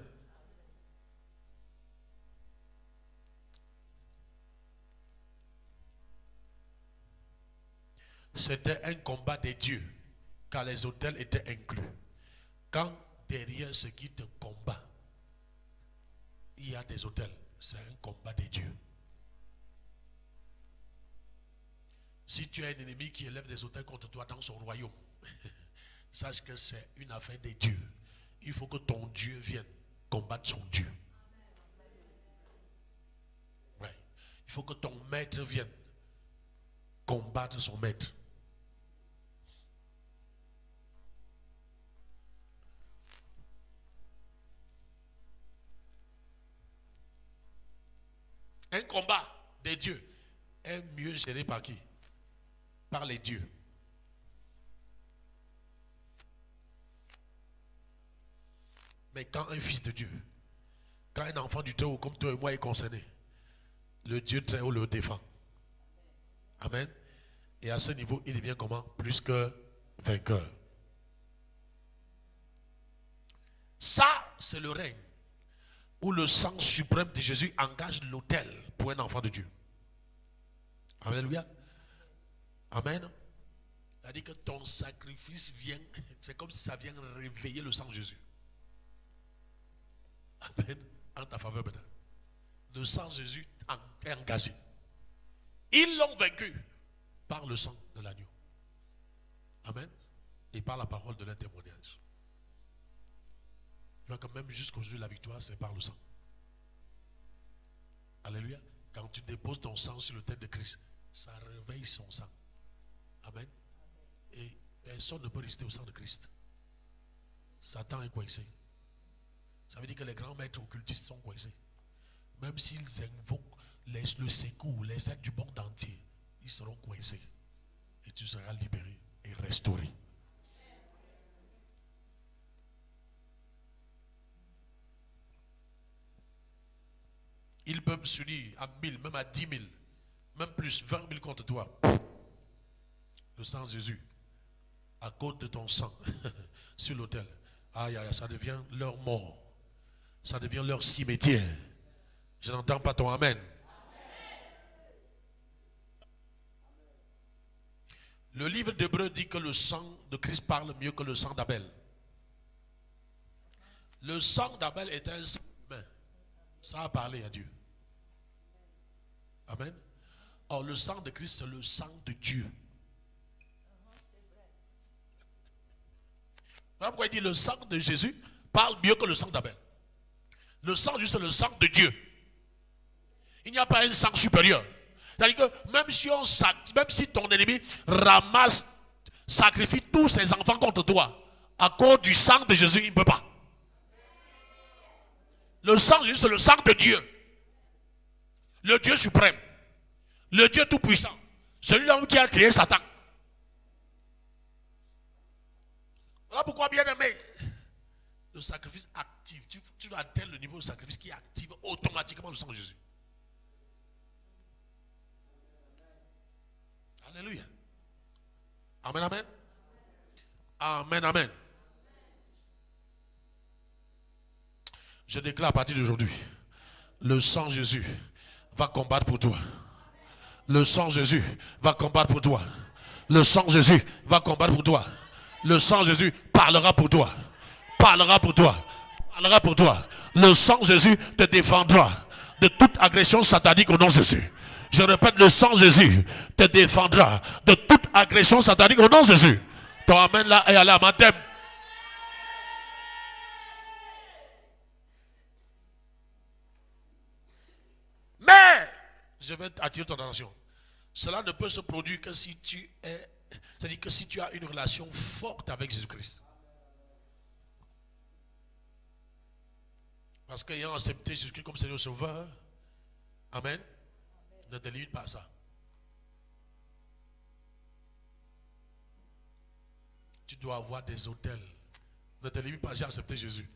C'était un combat des dieux, car les autels étaient inclus. Quand derrière ce qui te combat, il y a des autels, c'est un combat des dieux. Si tu as un ennemi qui élève des autels contre toi dans son royaume, sache que c'est une affaire des dieux. Il faut que ton Dieu vienne combattre son Dieu. Ouais. Il faut que ton maître vienne combattre son maître. Un combat des dieux est mieux géré par qui? Par les dieux. Mais quand un fils de Dieu, quand un enfant du Très-Haut comme toi et moi est concerné, le Dieu Très-Haut le défend. Amen. Et à ce niveau, il devient comment? Plus que vainqueur. Ça, c'est le règne où le sang suprême de Jésus engage l'autel pour un enfant de Dieu. Alléluia. Amen. C'est-à-dire que ton sacrifice vient, c'est comme si ça vient réveiller le sang de Jésus. Amen. En ta faveur maintenant. Le sang de Jésus est engagé. Ils l'ont vaincu par le sang de l'agneau. Amen. Et par la parole de leur témoignage. Tu vois que même jusqu'aujourd'hui, la victoire, c'est par le sang. Alléluia. Quand tu déposes ton sang sur le thème de Christ, ça réveille son sang. Amen. Et personne ne peut résister au sang de Christ. Satan est coincé. Ça veut dire que les grands maîtres occultistes sont coincés. Même s'ils invoquent le secours, les aides du monde entier, ils seront coincés. Et tu seras libéré et restauré. Ils peuvent s'unir à 1000, même à 10 000, même plus, 20 000 contre toi. Le sang de Jésus, à cause de ton sang, sur l'autel, aïe, aïe, ça devient leur mort. Ça devient leur cimetière. Je n'entends pas ton amen. Le livre d'Hébreux dit que le sang de Christ parle mieux que le sang d'Abel. Le sang d'Abel était un sang humain. Ça a parlé à Dieu. Amen. Or, le sang de Christ, c'est le sang de Dieu. Voilà pourquoi il dit le sang de Jésus parle mieux que le sang d'Abel. Le sang de Jésus, c'est le sang de Dieu. Il n'y a pas un sang supérieur. C'est-à-dire que même si ton ennemi ramasse, sacrifie tous ses enfants contre toi, à cause du sang de Jésus, il ne peut pas. Le sang de Jésus, c'est le sang de Dieu. Le Dieu suprême. Le Dieu tout-puissant. Celui-là qui a créé Satan. Voilà pourquoi, bien aimé, le sacrifice active. Tu dois atteindre le niveau de sacrifice qui active automatiquement le sang de Jésus. Alléluia. Amen, amen. Amen, amen. Je déclare à partir d'aujourd'hui, le sang de Jésus va combattre pour toi. Le sang de Jésus va combattre pour toi. Le sang de Jésus va combattre pour toi. Le sang de Jésus parlera pour toi. Parlera pour toi. Parlera pour toi. Le sang de Jésus te défendra de toute agression satanique au nom de Jésus. Je répète, le sang de Jésus te défendra de toute agression satanique au nom de Jésus. Ton amen là et à la matin. Mais, je vais attirer ton attention. Cela ne peut se produire que si tu es, c'est-à-dire que si tu as une relation forte avec Jésus-Christ. Parce qu'ayant accepté Jésus-Christ comme Seigneur Sauveur, amen, ne te limite pas à ça. Tu dois avoir des autels. Ne te limite pas, j'ai accepté Jésus.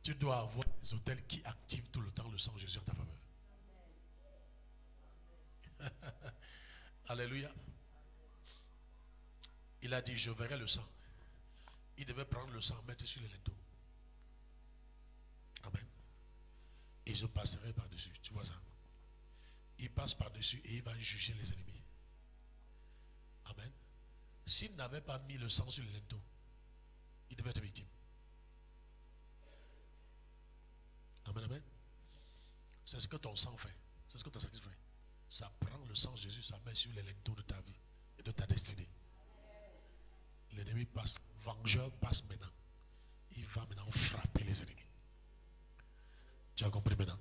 Tu dois avoir des autels qui activent tout le temps le sang de Jésus en ta faveur. Alléluia. Il a dit, je verrai le sang. Il devait prendre le sang, mettre sur les linteaux. Amen. Et je passerai par-dessus. Tu vois ça? Il passe par-dessus et il va juger les ennemis. Amen. S'il n'avait pas mis le sang sur les linteaux, il devait être victime. Amen, amen. C'est ce que ton sang fait. C'est ce que ton sacrifice fait. Ça prend le sang de Jésus, ça met sur les linteaux de ta vie et de ta destinée. L'ennemi passe, vengeur passe maintenant. Il va maintenant frapper les ennemis. Tu as compris maintenant?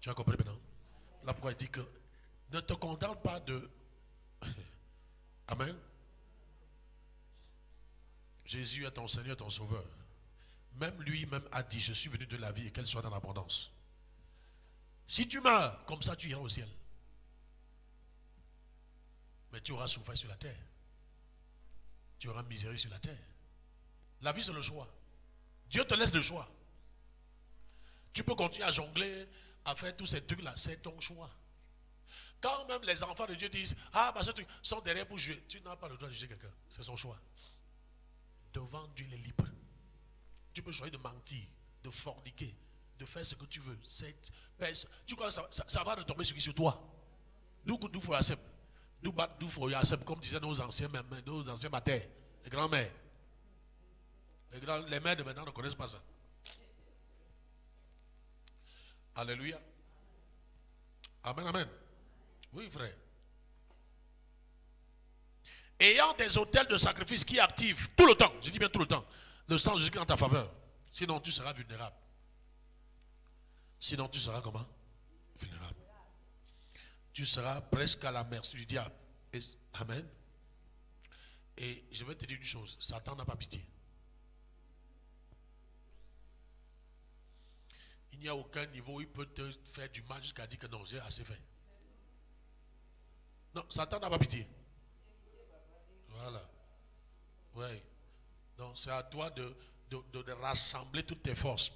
Tu as compris maintenant? Là pourquoi il dit que ne te contente pas de... Amen. Jésus est ton Seigneur, ton Sauveur. Même lui-même a dit, je suis venu de la vie et qu'elle soit dans l'abondance. Si tu meurs, comme ça tu iras au ciel. Mais tu auras souffert sur la terre. Tu auras miséré sur la terre. La vie c'est le choix. Dieu te laisse le choix. Tu peux continuer à jongler, à faire tous ces trucs là, c'est ton choix. Quand même les enfants de Dieu disent, ah bah ce truc sont derrière pour jouer, tu n'as pas le droit de juger quelqu'un, c'est son choix. Devant Dieu il est libre. Tu peux choisir de mentir, de forniquer, de faire ce que tu veux. Tu crois que ça va retomber sur toi. D'où faut accepter. D'où faut accepter, comme disaient nos anciens matères, les grands-mères. Les mères de maintenant ne connaissent pas ça. Alléluia. Amen, amen. Oui, frère. Ayant des autels de sacrifice qui activent tout le temps, je dis bien tout le temps, le sang de Jésus en ta faveur. Sinon, tu seras vulnérable. Sinon, tu seras comment? Vulnérable. Tu seras presque à la merci du diable. Amen. Et je vais te dire une chose, Satan n'a pas pitié. Il n'y a aucun niveau où il peut te faire du mal jusqu'à dire que non, j'ai assez fait. Non, Satan n'a pas pitié. Voilà. Oui. Donc c'est à toi de rassembler toutes tes forces.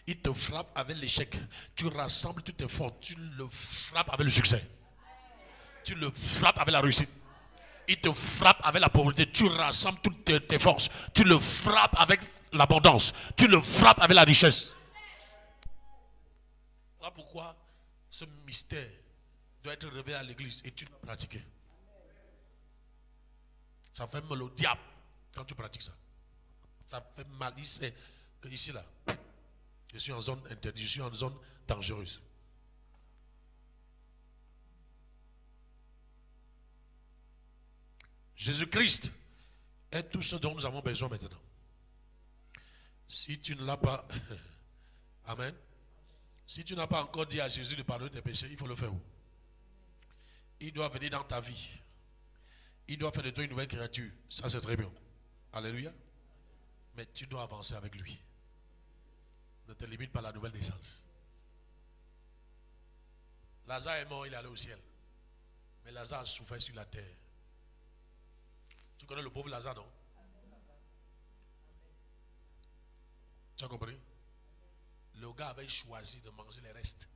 Il te frappe avec l'échec. Tu rassembles toutes tes forces. Tu le frappes avec le succès. Tu le frappes avec la réussite. Il te frappe avec la pauvreté. Tu rassembles toutes tes forces. Tu le frappes avec l'abondance. Tu le frappes avec la richesse. Voilà pourquoi ce mystère doit être révélé à l'église et tu dois pratiquer. Ça fait mal au diable quand tu pratiques ça. Ça fait mal. Il sait que ici, là, je suis en zone interdite, je suis en zone dangereuse. Jésus-Christ est tout ce dont nous avons besoin maintenant. Si tu ne l'as pas, amen. Si tu n'as pas encore dit à Jésus de pardonner tes péchés, il faut le faire où? Il doit venir dans ta vie. Il doit faire de toi une nouvelle créature. Ça, c'est très bien. Alléluia. Mais tu dois avancer avec lui. Ne te limite pas à la nouvelle naissance. Lazare est mort, il est allé au ciel. Mais Lazare a souffert sur la terre. Tu connais le pauvre Lazare, non? Tu as compris? Le gars avait choisi de manger les restes.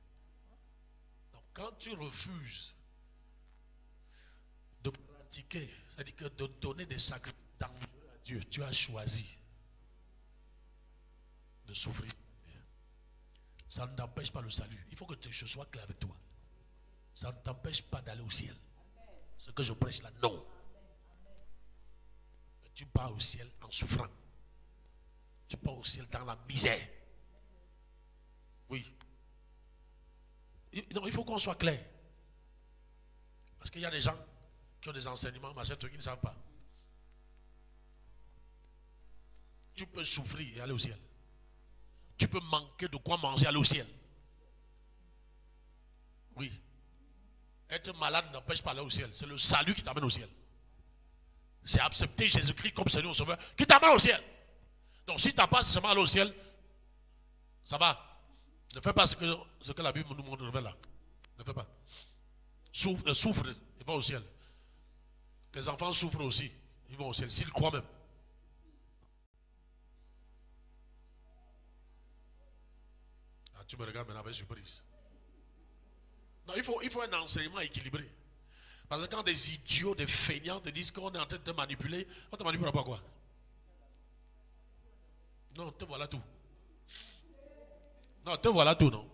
Donc quand tu refuses de pratiquer, c'est-à-dire que de donner des sacrifices dangereux à Dieu, tu as choisi de souffrir. Ça ne t'empêche pas le salut. Il faut que je sois clair avec toi. Ça ne t'empêche pas d'aller au ciel. Ce que je prêche là, non. Mais tu pars au ciel en souffrant. Tu pars au ciel dans la misère. Oui. Non, il faut qu'on soit clair. Parce qu'il y a des gens qui ont des enseignements, machin, trucs, ils ne savent pas. Tu peux souffrir et aller au ciel. Tu peux manquer de quoi manger et aller au ciel. Oui. Être malade n'empêche pas d'aller au ciel. C'est le salut qui t'amène au ciel. C'est accepter Jésus-Christ comme Seigneur et Sauveur qui t'amène au ciel. Donc si tu n'as pas seulement aller au ciel, ça va. Ne fais pas ce que la Bible nous montre là. Ne fais pas. Souffre et va au ciel. Tes enfants souffrent aussi. Ils vont au ciel. S'ils croient même. Ah, tu me regardes maintenant avec surprise. Non, il faut un enseignement équilibré. Parce que quand des idiots, des feignants te disent qu'on est en train de te manipuler, on te manipule pas quoi? Non, te voilà tout. Non, te voilà tout, non?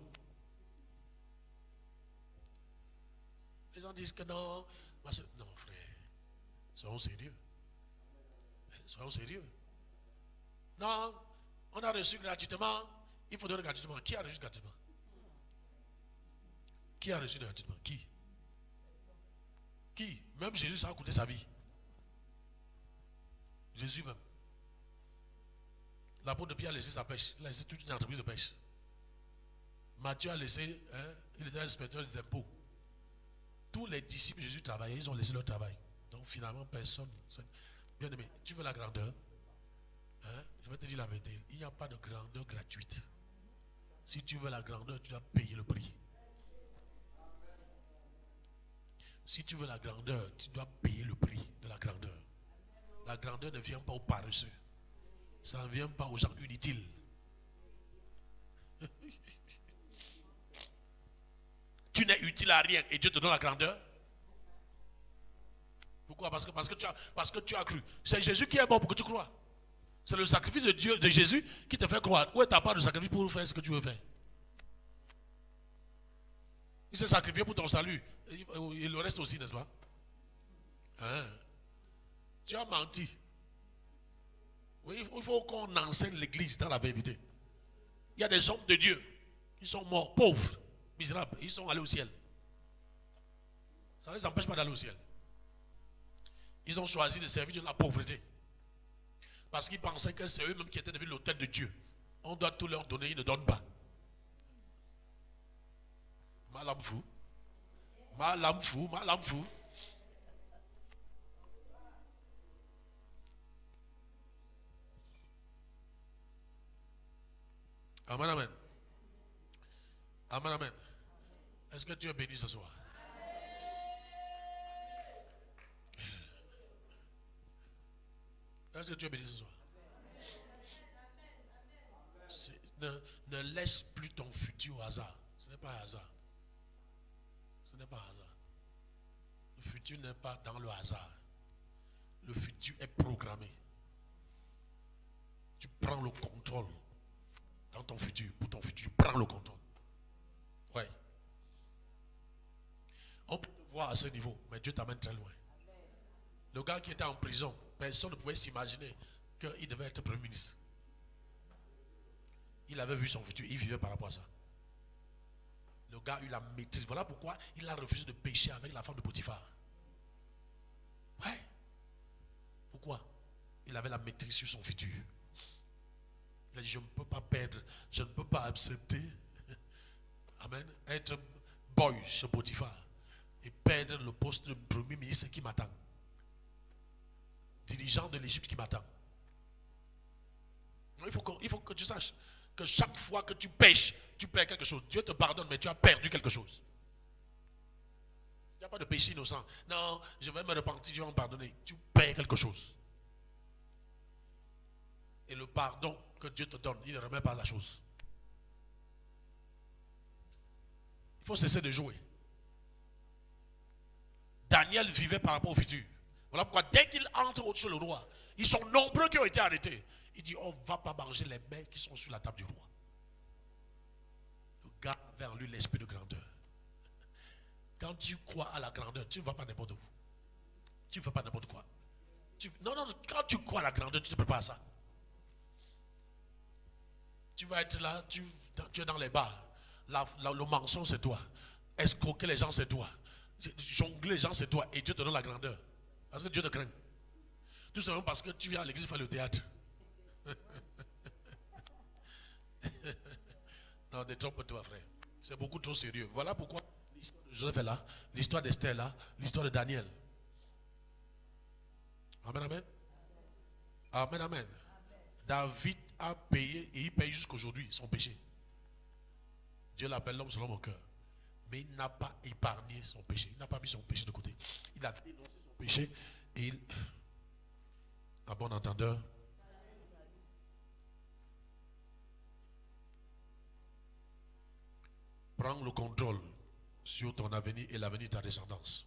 Les gens disent que non. Non, frère. Soyons sérieux. Soyons sérieux. Non, on a reçu gratuitement. Il faut donner gratuitement. Qui a reçu gratuitement? Qui a reçu gratuitement? Qui? Qui? Même Jésus, ça a coûté sa vie. Jésus même. L'apôtre Pierre a laissé sa pêche. Il a laissé toute une entreprise de pêche. Matthieu a laissé, il était inspecteur des impôts. Tous les disciples de Jésus travaillaient, ils ont laissé leur travail. Donc finalement, personne. Bien aimé, tu veux la grandeur? Je vais te dire la vérité. Il n'y a pas de grandeur gratuite. Si tu veux la grandeur, tu dois payer le prix. Si tu veux la grandeur, tu dois payer le prix de la grandeur. La grandeur ne vient pas aux paresseux. Ça ne vient pas aux gens inutiles. Tu n'es utile à rien et Dieu te donne la grandeur. Pourquoi? Parce que tu as cru. C'est Jésus qui est bon pour que tu crois. C'est le sacrifice de Dieu, de Jésus, qui te fait croire. Où est ta part de sacrifice pour faire ce que tu veux faire? Il s'est sacrifié pour ton salut. Et le reste aussi, n'est-ce pas? Tu as menti. Oui, il faut qu'on enseigne l'église dans la vérité. Il y a des hommes de Dieu qui sont morts, pauvres, misérables. Ils sont allés au ciel. Ça ne les empêche pas d'aller au ciel. Ils ont choisi de servir de la pauvreté. Parce qu'ils pensaient que c'est eux-mêmes qui étaient devenus l'autel de Dieu. On doit tout leur donner, ils ne donnent pas. Malam fou. Malam fou, malam fou. Amen, amen. Amen, amen. Est-ce que tu es béni ce soir? Est-ce que tu es béni ce soir? Ne laisse plus ton futur au hasard. Ce n'est pas un hasard. Ce n'est pas un hasard. Le futur n'est pas dans le hasard. Le futur est programmé. Tu prends le contrôle dans ton futur. Pour ton futur, prends le contrôle. Ouais. On peut te voir à ce niveau, mais Dieu t'amène très loin. Le gars qui était en prison, personne ne pouvait s'imaginer qu'il devait être premier ministre. Il avait vu son futur, il vivait par rapport à ça. Le gars a eu la maîtrise. Voilà pourquoi il a refusé de pécher avec la femme de Potiphar. Ouais. Pourquoi? Il avait la maîtrise sur son futur. Il a dit, je ne peux pas perdre, je ne peux pas accepter, amen, être boy chez Potiphar et perdre le poste de premier ministre qui m'attend. Dirigeant de l'Égypte qui m'attend. Il faut que tu saches que chaque fois que tu pêches, tu perds quelque chose. Dieu te pardonne, mais tu as perdu quelque chose. Il n'y a pas de péché innocent. Non, je vais me repentir, Dieu va me pardonner. Tu perds quelque chose. Et le pardon que Dieu te donne, il ne remet pas la chose. Il faut cesser de jouer. Daniel vivait par rapport au futur. Voilà pourquoi dès qu'il entre sur le roi, ils sont nombreux qui ont été arrêtés. Il dit, on ne va pas manger les mets qui sont sur la table du roi. Le gars avait en lui l'esprit de grandeur. Quand tu crois à la grandeur, tu ne vas pas n'importe où. Tu ne fais pas n'importe quoi. Non, quand tu crois à la grandeur, tu te prépares à ça. Tu vas être là, tu es dans les bars. Le mensonge, c'est toi. Escroquer les gens, c'est toi. Jongler les gens, c'est toi. Et Dieu te donne la grandeur. Parce que Dieu te craint. Tout simplement parce que tu viens à l'église faire le théâtre. Non, détrompe-toi, frère. C'est beaucoup trop sérieux. Voilà pourquoi l'histoire de Joseph est là, l'histoire d'Esther est là, l'histoire de Daniel. Amen, amen. Amen, amen. David a payé et il paye jusqu'aujourd'hui son péché. Dieu l'appelle l'homme selon mon cœur. Mais il n'a pas épargné son péché. Il n'a pas mis son péché de côté. Il a dénoncé son péché et il, à bon entendeur, prends le contrôle sur ton avenir et l'avenir de ta descendance.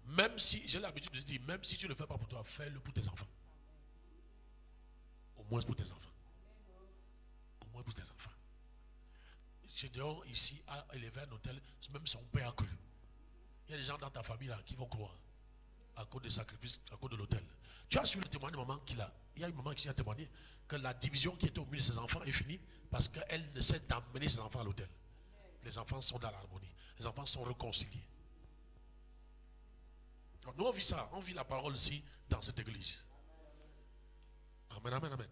Même si, j'ai l'habitude de dire, même si tu ne le fais pas pour toi, fais-le pour tes enfants. Au moins pour tes enfants. Au moins pour tes enfants. Gédéon ici a élevé un hôtel, même son père a cru. Il y a des gens dans ta famille là qui vont croire à cause des sacrifices, à cause de l'hôtel. Tu as suivi le témoignage de maman qu'il a. Il y a une maman qui a témoigné que la division qui était au milieu de ses enfants est finie parce qu'elle ne sait d'emmener ses enfants à l'hôtel. Les enfants sont dans l'harmonie. Les enfants sont réconciliés. Donc nous on vit ça, on vit la parole ici dans cette église. Amen, amen, amen.